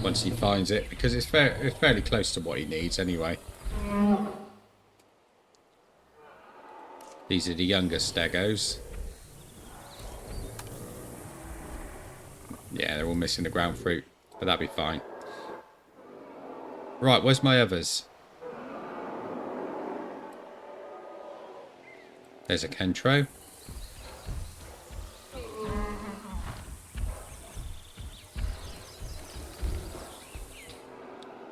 Once he finds it, because it's fairly close to what he needs anyway. These are the younger Stegos. Yeah, they're all missing the ground fruit, but that'll be fine. Right, where's my others? There's a Kentro.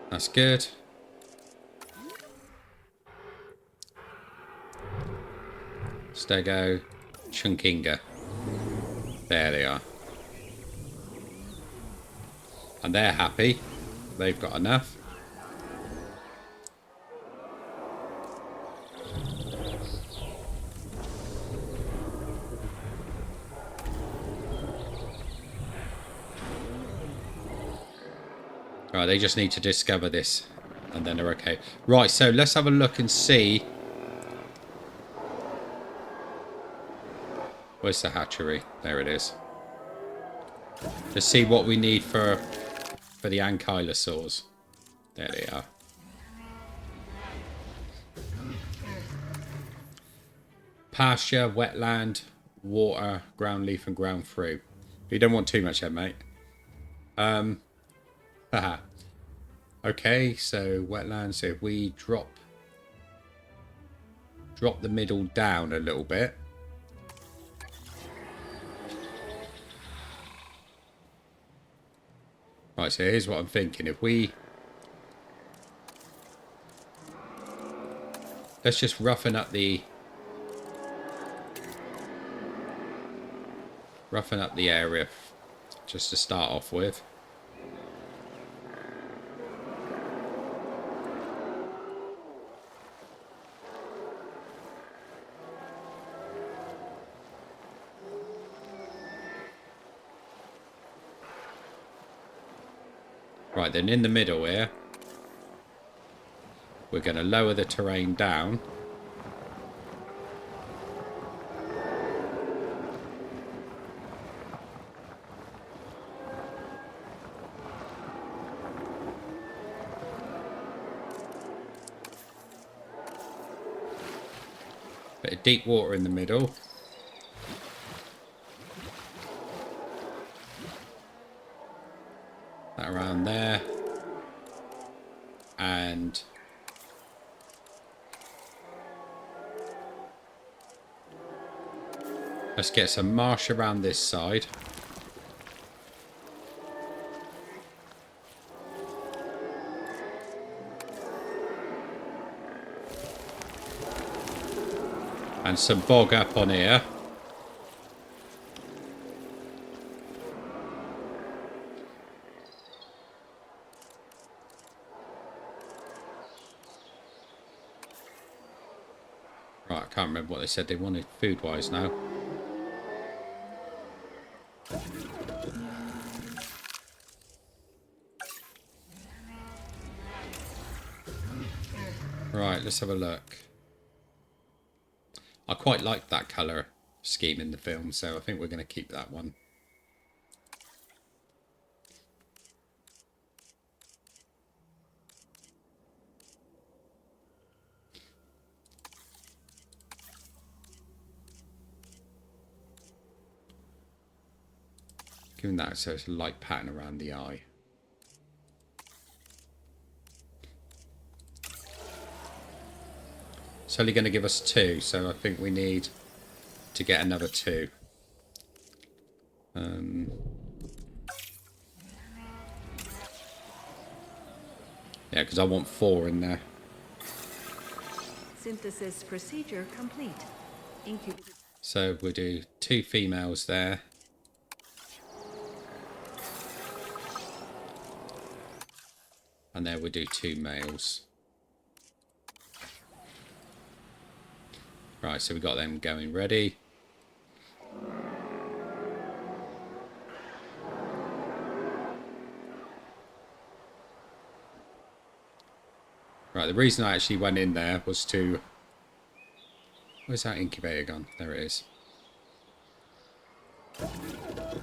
That's good. Stego, Chunkinga. There they are. And they're happy. They've got enough. Right, they just need to discover this and then they're okay. Right, so let's have a look and see. Where's the hatchery? There it is. To see what we need for the Ankylosaurs. There they are. Pasture, wetland, water, ground leaf and ground fruit. But you don't want too much then, mate. Haha. Okay, so wetland. So if we drop the middle down a little bit. Right, so here's what I'm thinking. If we... Let's just roughen up the area just to start off with. Right, then in the middle here, we're going to lower the terrain down. Bit of deep water in the middle. That around there. And let's get some marsh around this side. And some bog up on here. Right, I can't remember what they said they wanted food-wise now. Right, let's have a look. I quite like that colour scheme in the film, so I think we're going to keep that one. Giving that so it's a light pattern around the eye. It's only going to give us 2, so I think we need to get another 2. Yeah, because I want 4 in there. Synthesis procedure complete. So we'll do 2 females there. And then we'll do 2 males. Right, so we got them going ready. Right, the reason I actually went in there was to... Where's that incubator gone? There it is.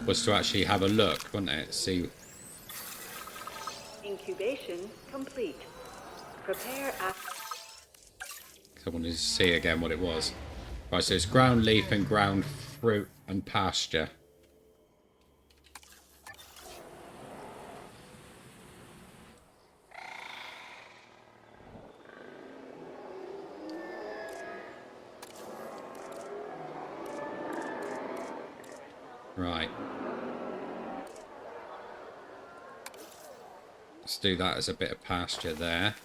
Was to actually have a look, wasn't it? See... Incubation complete. Prepare I wanted to see again what it was. Right, so it's ground leaf and ground fruit and pasture. Right. Let's do that as a bit of pasture there.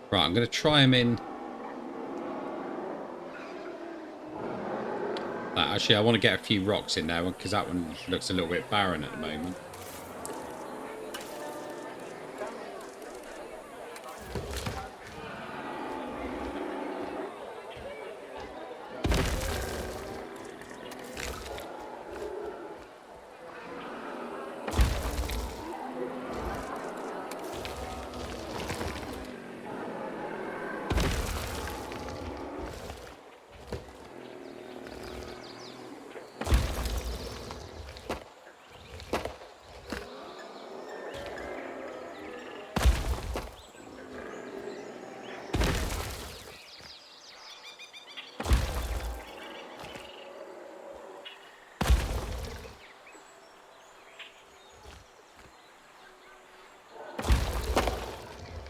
Right, I'm going to try them in... Actually, I want to get a few rocks in there, because that one looks a little bit barren at the moment.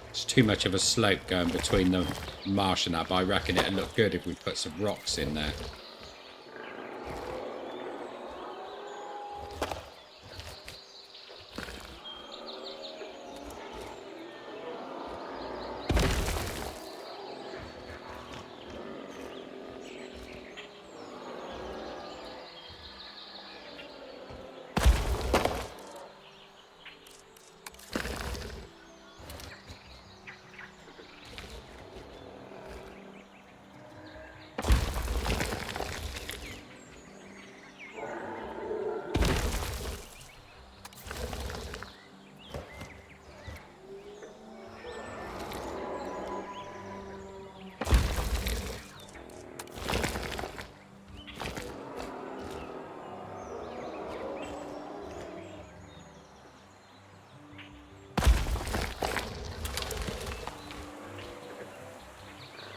It's too much of a slope going between the marsh and that, but I reckon it'd look good if we put some rocks in there.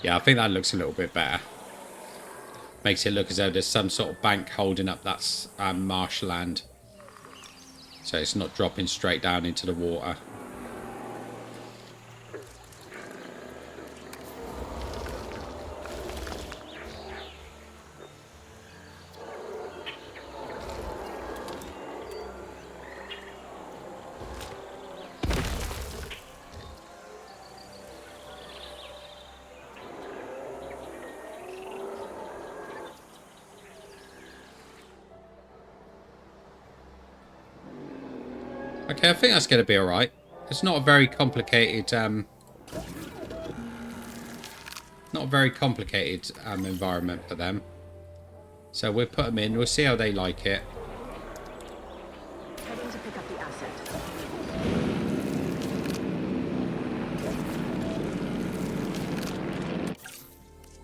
Yeah, I think that looks a little bit better. Makes it look as though there's some sort of bank holding up that marshland. So it's not dropping straight down into the water. Okay, I think that's going to be alright. It's not a very complicated, environment for them. So we'll put them in. We'll see how they like it. Heading to pick up the asset.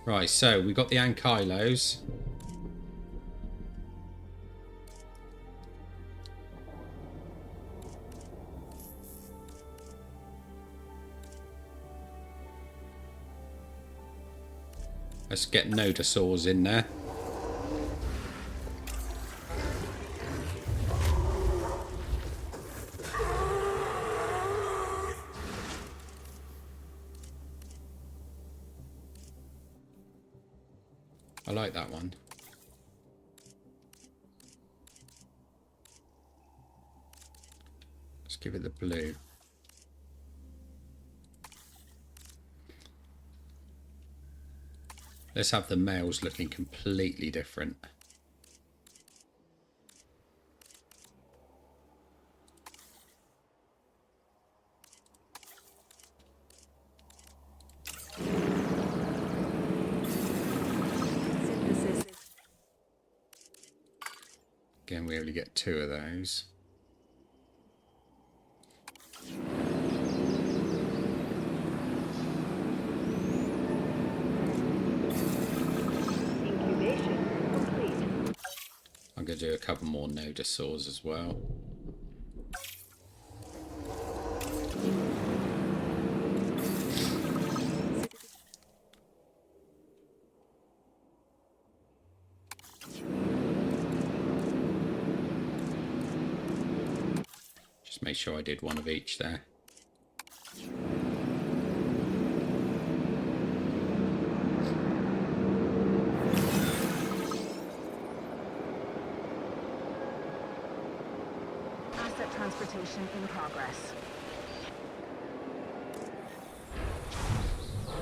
Right, so we got the Ankylos. Let's get Nodasaurs in there. I like that one. Let's give it the blue. Let's have the males looking completely different. Synthesis. Again, we only get 2 of those. Incubation complete. I'm going to do a couple more Nodasaurs as well. Just make sure I did one of each there. Asset transportation in progress.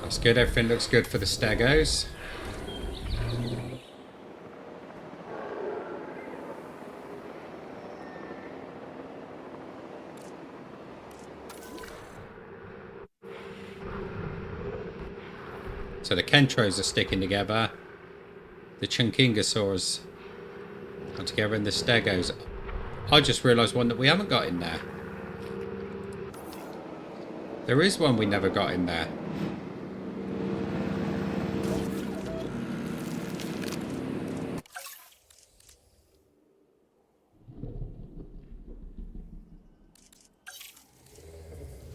That's good. Everything looks good for the Stegos. So the Kentros are sticking together. The Chunkingosaurs are together, and the Stegos. I just realised one that we haven't got in there. There is one we never got in there.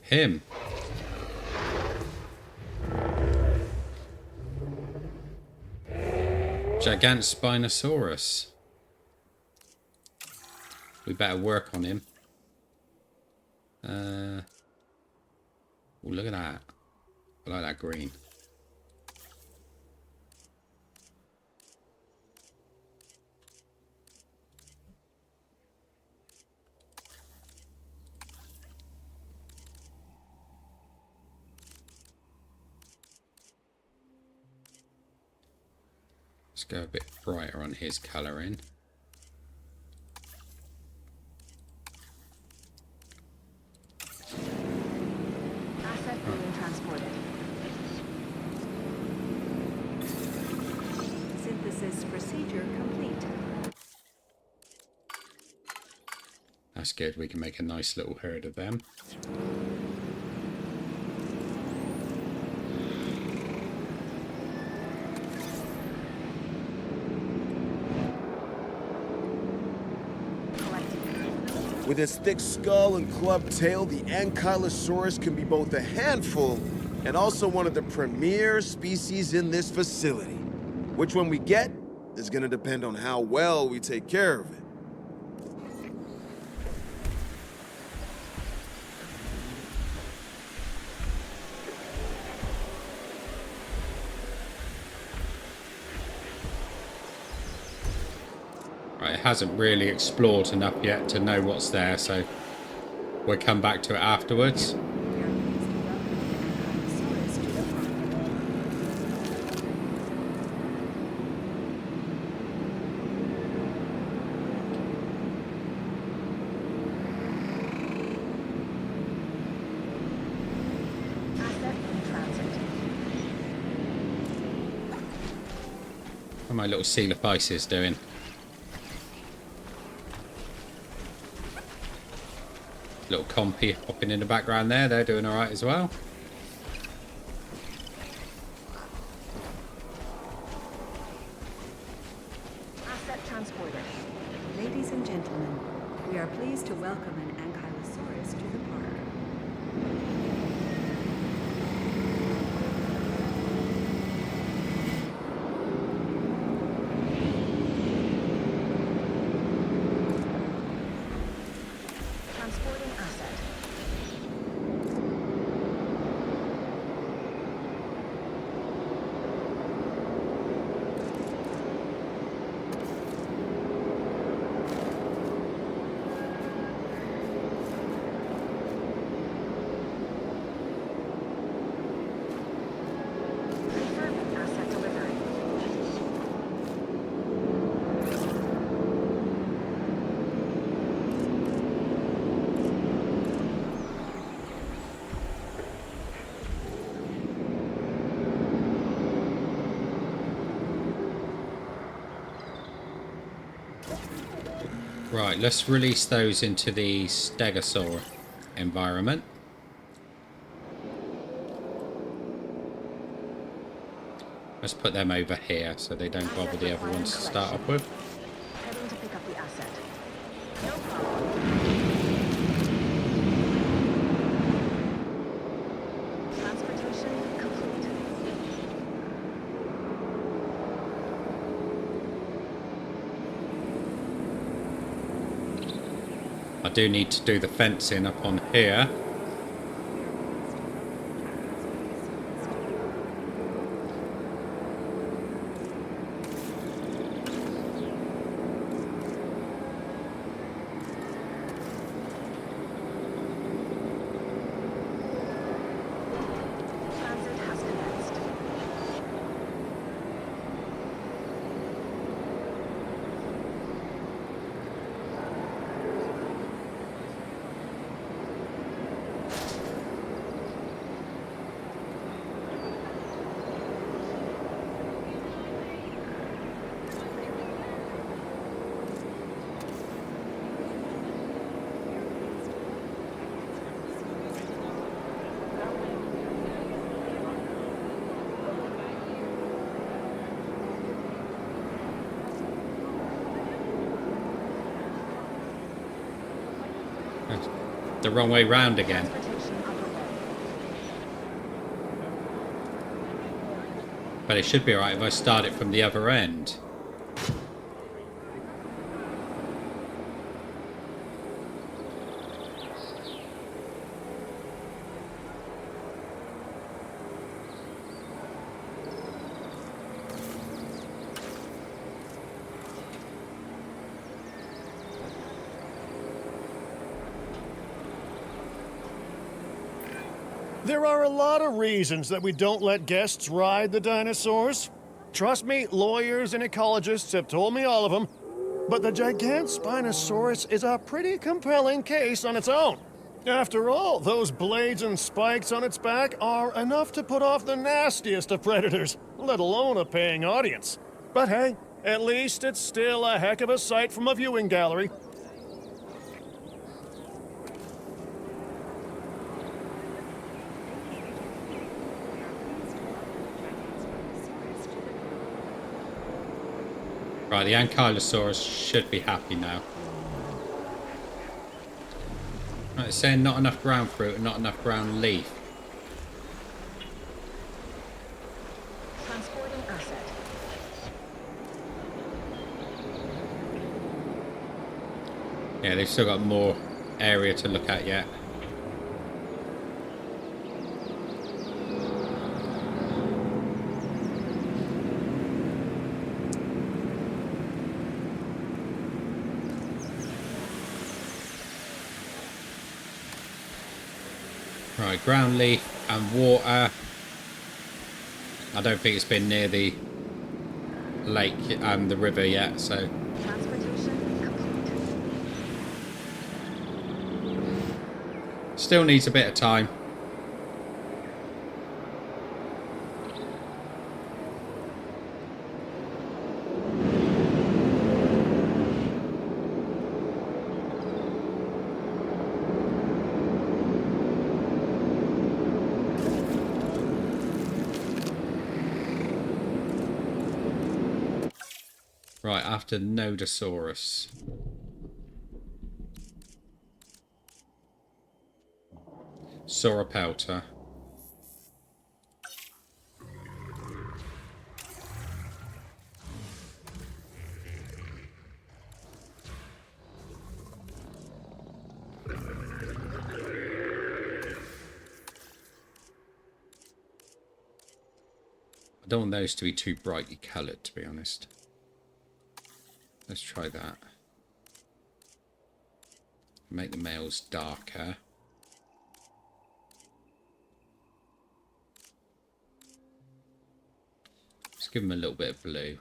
Him. Spinosaurus. We better work on him. Oh, look at that. I like that green. Let's go a bit brighter on his colouring. Asset being transported. Synthesis procedure complete. That's good. We can make a nice little herd of them. With its thick skull and clubbed tail, the Ankylosaurus can be both a handful and also one of the premier species in this facility. Which one we get is gonna depend on how well we take care of it. Right, it hasn't really explored enough yet to know what's there, so we'll come back to it afterwards. Variants developed Ankylosaurus to the front. What are my little seal of ices doing? Little compy hopping in the background there. They're doing alright as well. Asset transported. Ladies and gentlemen, we are pleased to welcome an Ankylosaurus to the park. Transporting asset. Confirming asset delivery. Right, let's release those into the Stegosaur environment. Let's put them over here so they don't bother the other ones to start off with. Heading to pick up the asset. No problem. Transportation complete. I do need to do the fencing up on here. Transit has commenced. The wrong way round again. Transportation underway. But it should be alright if I start it from the other end. There are a lot of reasons that we don't let guests ride the dinosaurs. Trust me, lawyers and ecologists have told me all of them. But the Gigantspinosaurus is a pretty compelling case on its own. After all, those blades and spikes on its back are enough to put off the nastiest of predators, let alone a paying audience. But hey, at least it's still a heck of a sight from a viewing gallery. Right, the Ankylosaurs should be happy now. Right, it's saying not enough ground fruit and not enough ground leaf. Transporting asset. Yeah, they've still got more area to look at yet. Right, ground leaf and water. I don't think it's been near the lake and the river yet, so Transportation complete. still needs a bit of time. Right, after Nodasaurus. Sauropelta. I don't want those to be too brightly coloured, to be honest. Let's try that. Make the males darker. Let's give them a little bit of blue.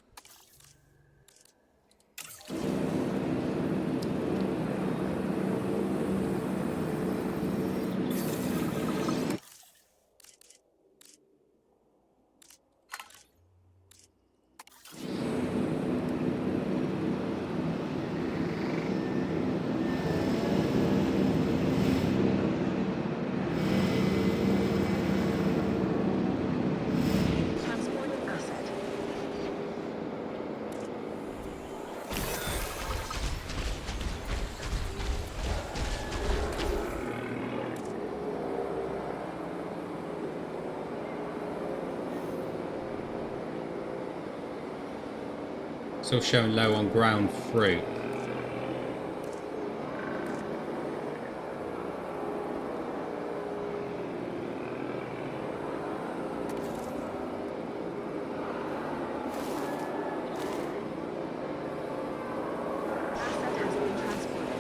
Transporting asset. Still showing low on ground fruit. Asset has been transported.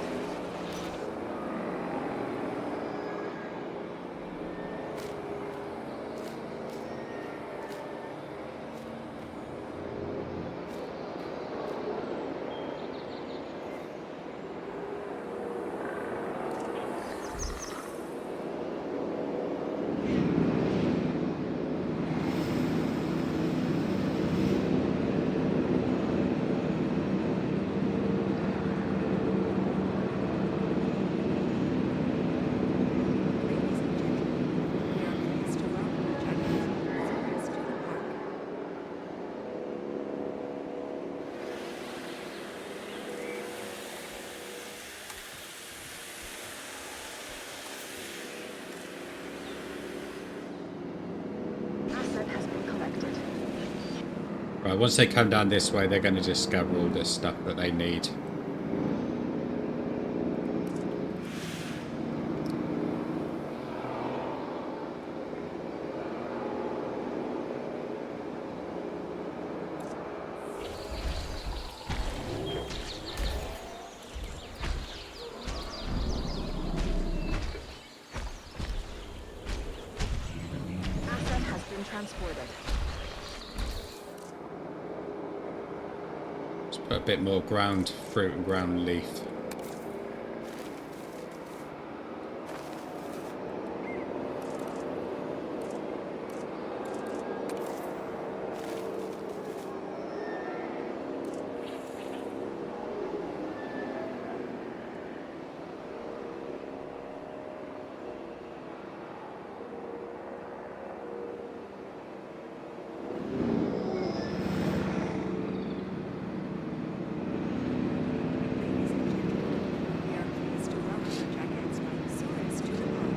Ladies and gentlemen, we are pleased to welcome Ankylosaurs to the park. Asset has been collected. Right, once they come down this way, they're going to discover all the stuff that they need. Asset has been transported. Let's put a bit more ground fruit and ground leaf. Ladies and gentlemen, we are pleased to welcome Giant Stegosaurs to the park.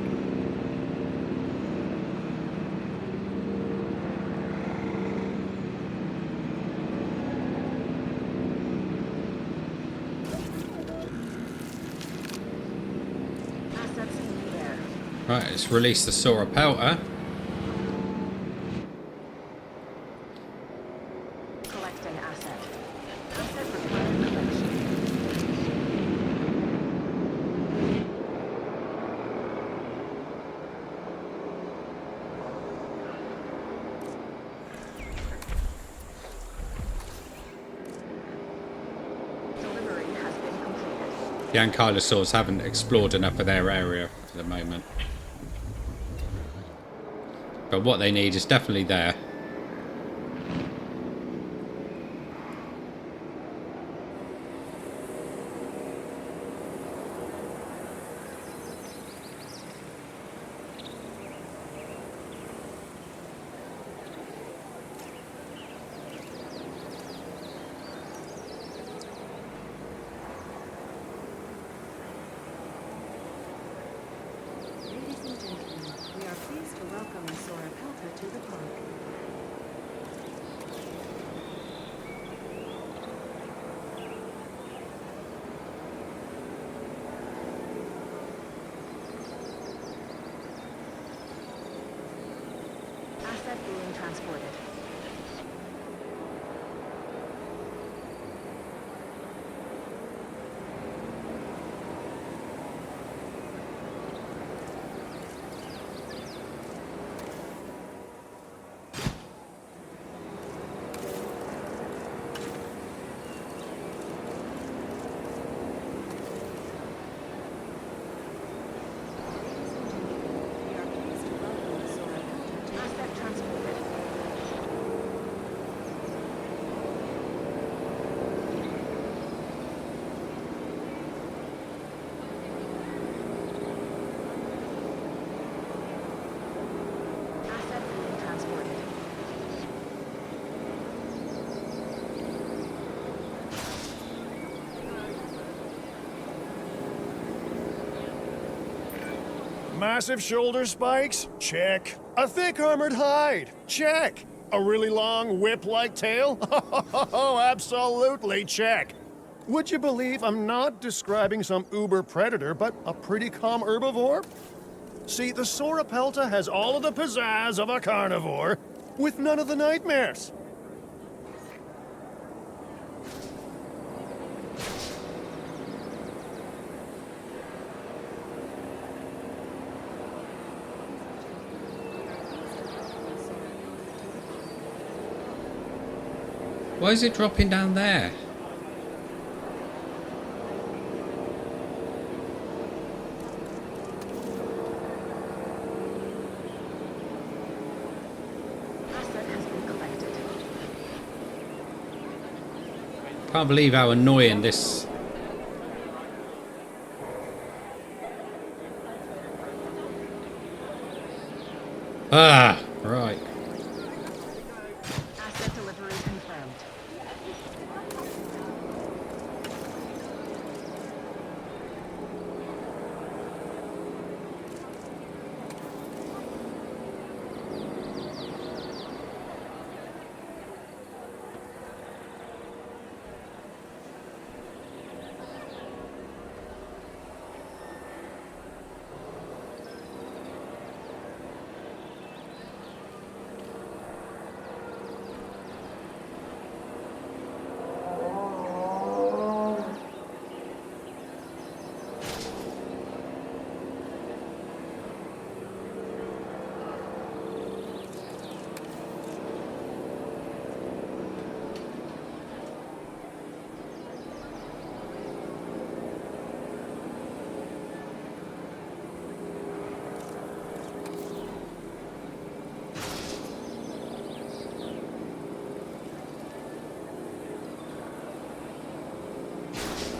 Assets in the air. Right, let's release the Sauropelta. Collecting asset. Asset requiring collection. Delivery has been completed. The Ankylosaurs haven't explored enough of their area at the moment. But what they need is definitely there. transported. Asset transported. Asset being transported. Massive shoulder spikes? Check. A thick armored hide? Check. A really long whip-like tail? Oh, absolutely check. Would you believe I'm not describing some uber predator, but a pretty calm herbivore? See, the Sauropelta has all of the pizzazz of a carnivore, with none of the nightmares. Why is it dropping down there? Asset has been collected. Can't believe how annoying this... Ah, right. Asset delivery confirmed.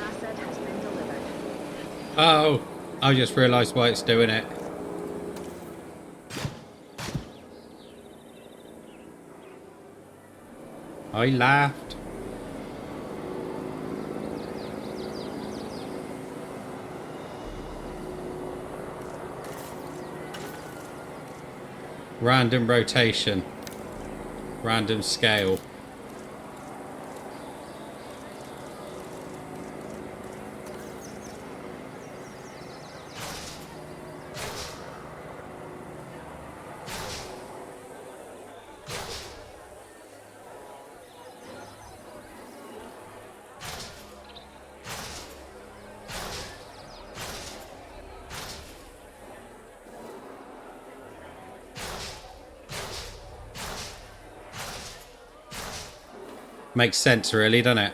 Asset has been delivered. Oh, I just realised why it's doing it. I laughed. Random rotation. Random scale. Makes sense, really, doesn't it?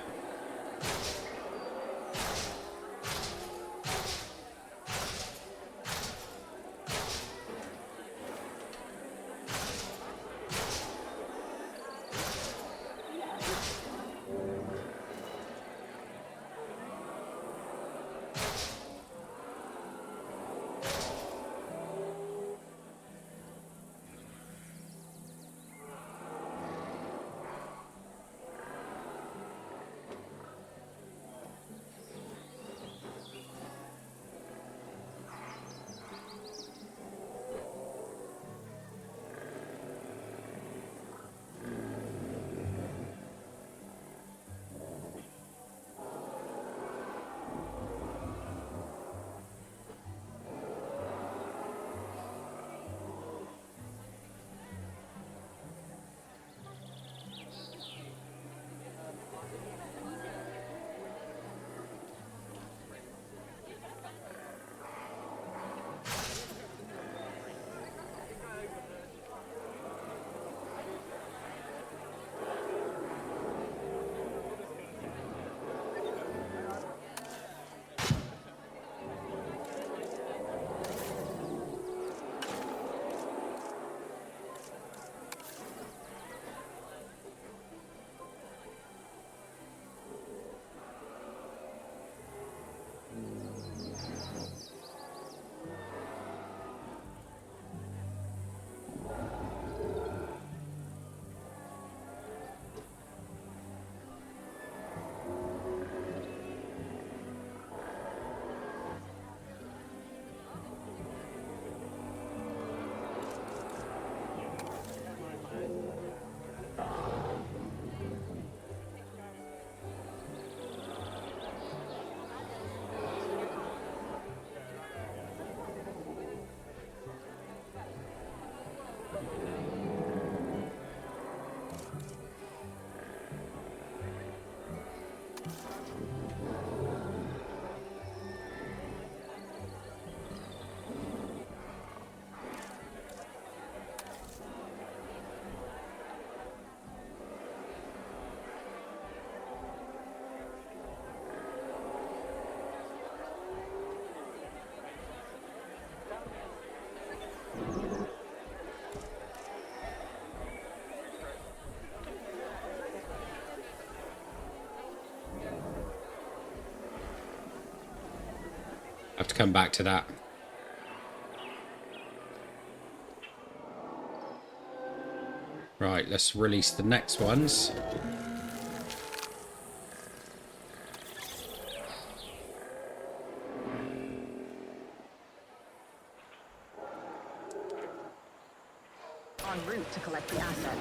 have to come back to that. Right, let's release the next ones. En route to collect the asset.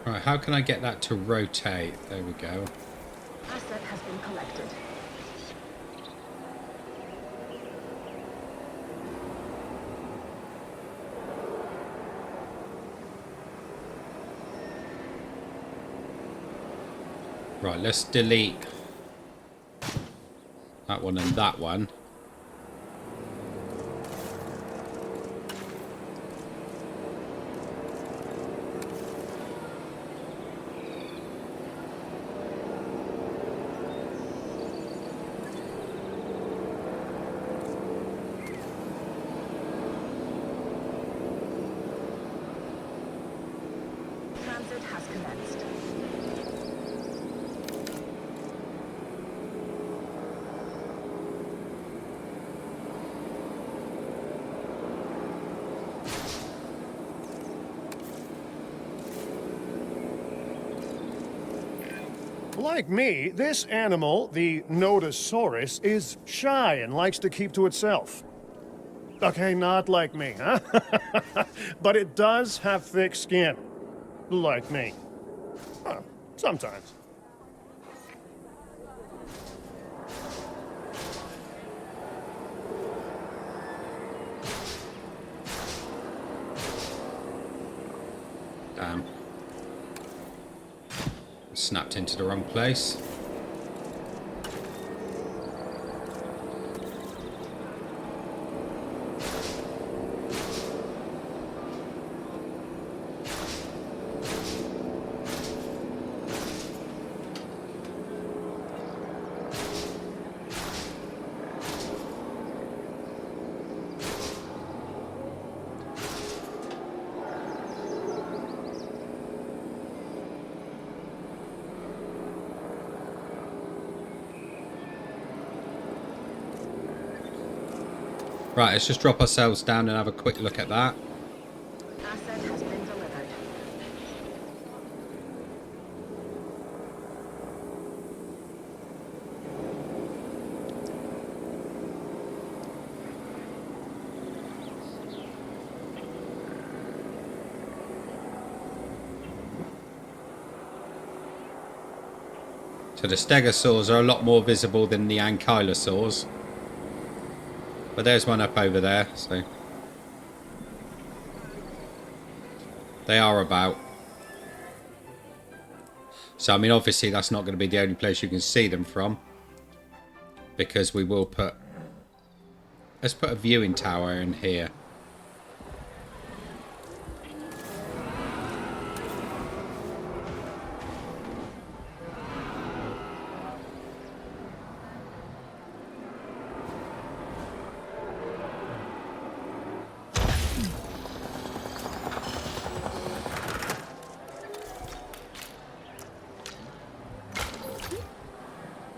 Right, how can I get that to rotate? There we go. Asset has been collected. Right, let's delete that one and that one. Transit has commenced. Like me, this animal, the Nodasaurus, is shy and likes to keep to itself. Okay, not like me, huh? But it does have thick skin. Like me. Well, sometimes. Damn. Snapped into the wrong place. Right, let's just drop ourselves down and have a quick look at that. Asset has been delivered. So the Stegosaurs are a lot more visible than the Ankylosaurs. But there's one up over there, so they are about. So I mean, obviously that's not going to be the only place you can see them from, because we will put, let's put a viewing tower in here.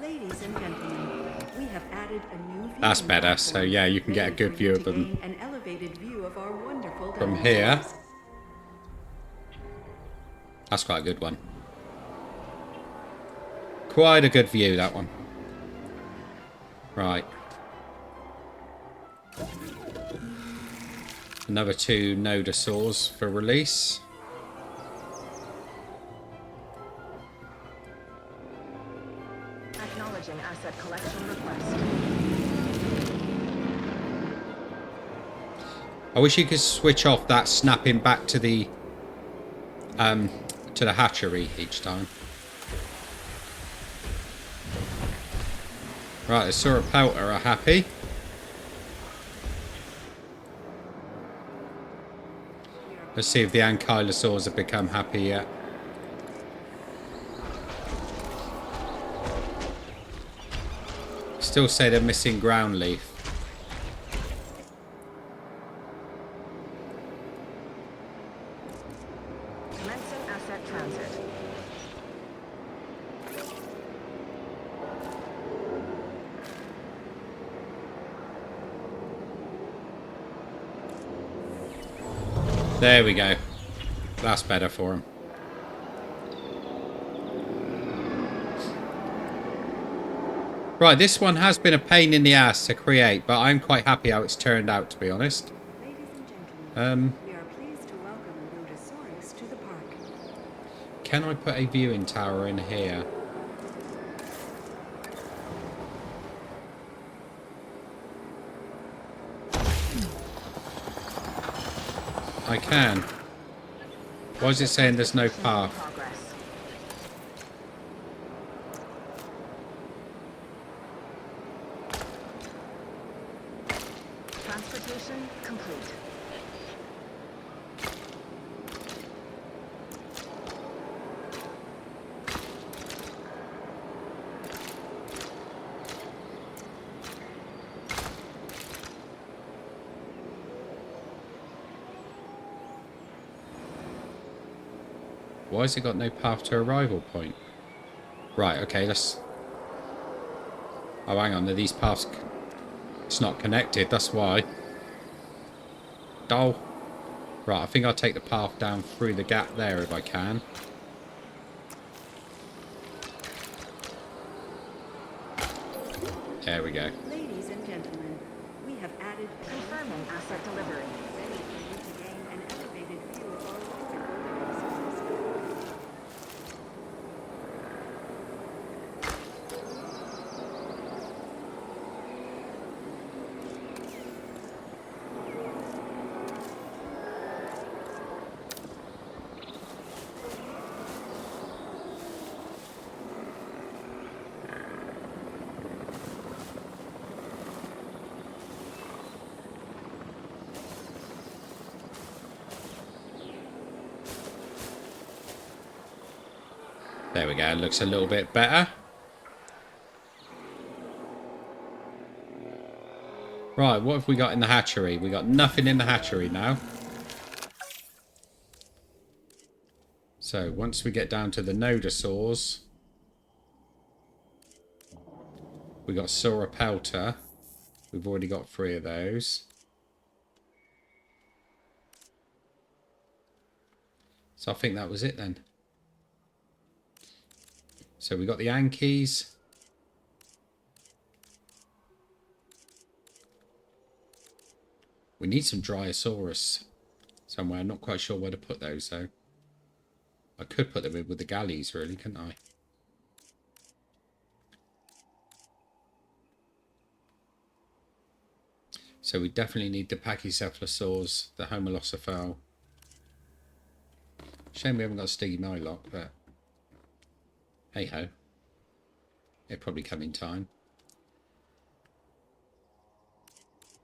Ladies and gentlemen, we have added a new view. That's better, so yeah, you can get a good view of them An elevated view of our wonderful from here. dinosaurs. That's quite a good one. Quite a good view, that one. Right. Another 2 Nodasaurs for release. Acknowledging asset collection request. I wish you could switch off that snapping back to the hatchery each time. Right, the Sauropelta are happy. Let's see if the Ankylosaurs have become happy yet. Still say they're missing ground leaf. Commencing asset transit. There we go. That's better for them. Right, this one has been a pain in the ass to create, but I'm quite happy how it's turned out, to be honest. Ladies and gentlemen, Um, we are pleased to welcome Nodasaurs to the park. can I put a viewing tower in here? I can. Why is it saying there's no path? Progress. Transportation complete. Why has it got no path to arrival point? Right, okay, let's... Oh, hang on, these paths... It's not connected, that's why. Oh. Right, I think I'll take the path down through the gap there if I can. There we go. Ladies and gentlemen, we have added Confirming asset delivery. ready for you to gain an elevated view of our wonderful resources. There we go, it looks a little bit better. Right, what have we got in the hatchery? We got nothing in the hatchery now. So, once we get down to the Nodasaurs, we got Sauropelta. We've already got 3 of those. So I think that was it then. So we got the Ankies. We need some Dryosaurus somewhere. I'm not quite sure where to put those though. I could put them in with the galleys really, couldn't I? So we definitely need the Pachycephalosaurs, the Homolosophile. Shame we haven't got a Stygimoloch, but hey ho. It'll probably come in time.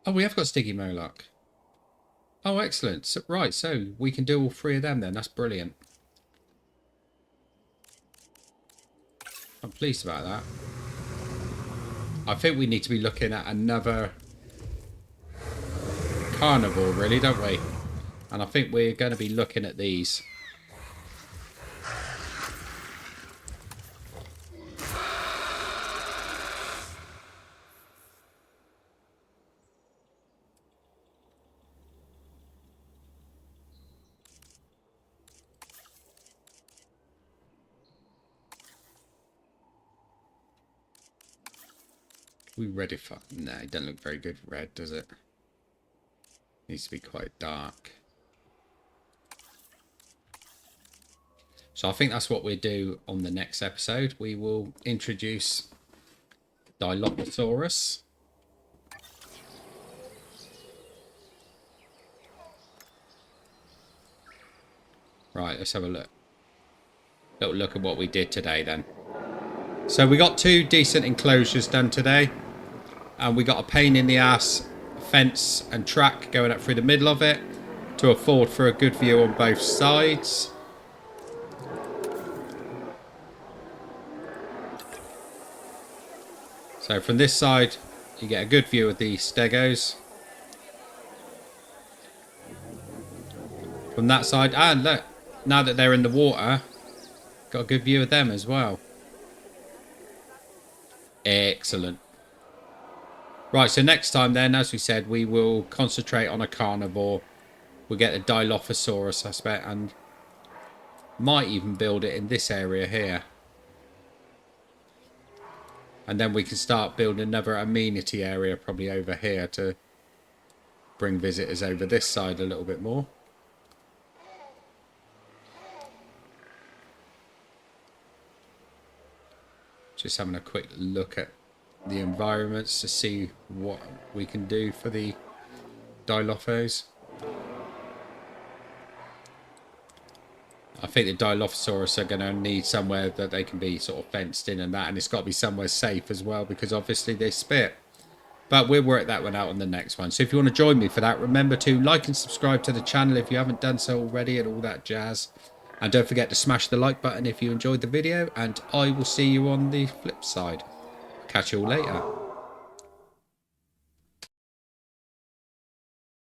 Oh, we have got Stygimoloch. Oh, excellent. So, right, so we can do all 3 of them then. That's brilliant. I'm pleased about that. I think we need to be looking at another carnivore, really, don't we? And I think we're going to be looking at these. We red it? No, it doesn't look very good red, does it? Needs to be quite dark. So I think that's what we'll do on the next episode. We will introduce Dilophosaurus. Right, let's have a look. Little look at what we did today then. So we got 2 decent enclosures done today. And we got a pain in the ass fence and track going up through the middle of it to afford for a good view on both sides. So from this side, you get a good view of the stegos. From that side, and look, now that they're in the water, got a good view of them as well. Excellent. Right, so next time then, as we said, we will concentrate on a carnivore. We'll get a Dilophosaurus, I suspect, and might even build it in this area here. And then we can start building another amenity area probably over here to bring visitors over this side a little bit more. Just having a quick look at the environments to see what we can do for the Dilophos. I think the Dilophosaurus are going to need somewhere that they can be sort of fenced in and that, and it's got to be somewhere safe as well because obviously they spit. But we'll work that one out on the next one. So if you want to join me for that, remember to like and subscribe to the channel if you haven't done so already and all that jazz. And don't forget to smash the like button if you enjoyed the video, and I will see you on the flip side. Catch you all later.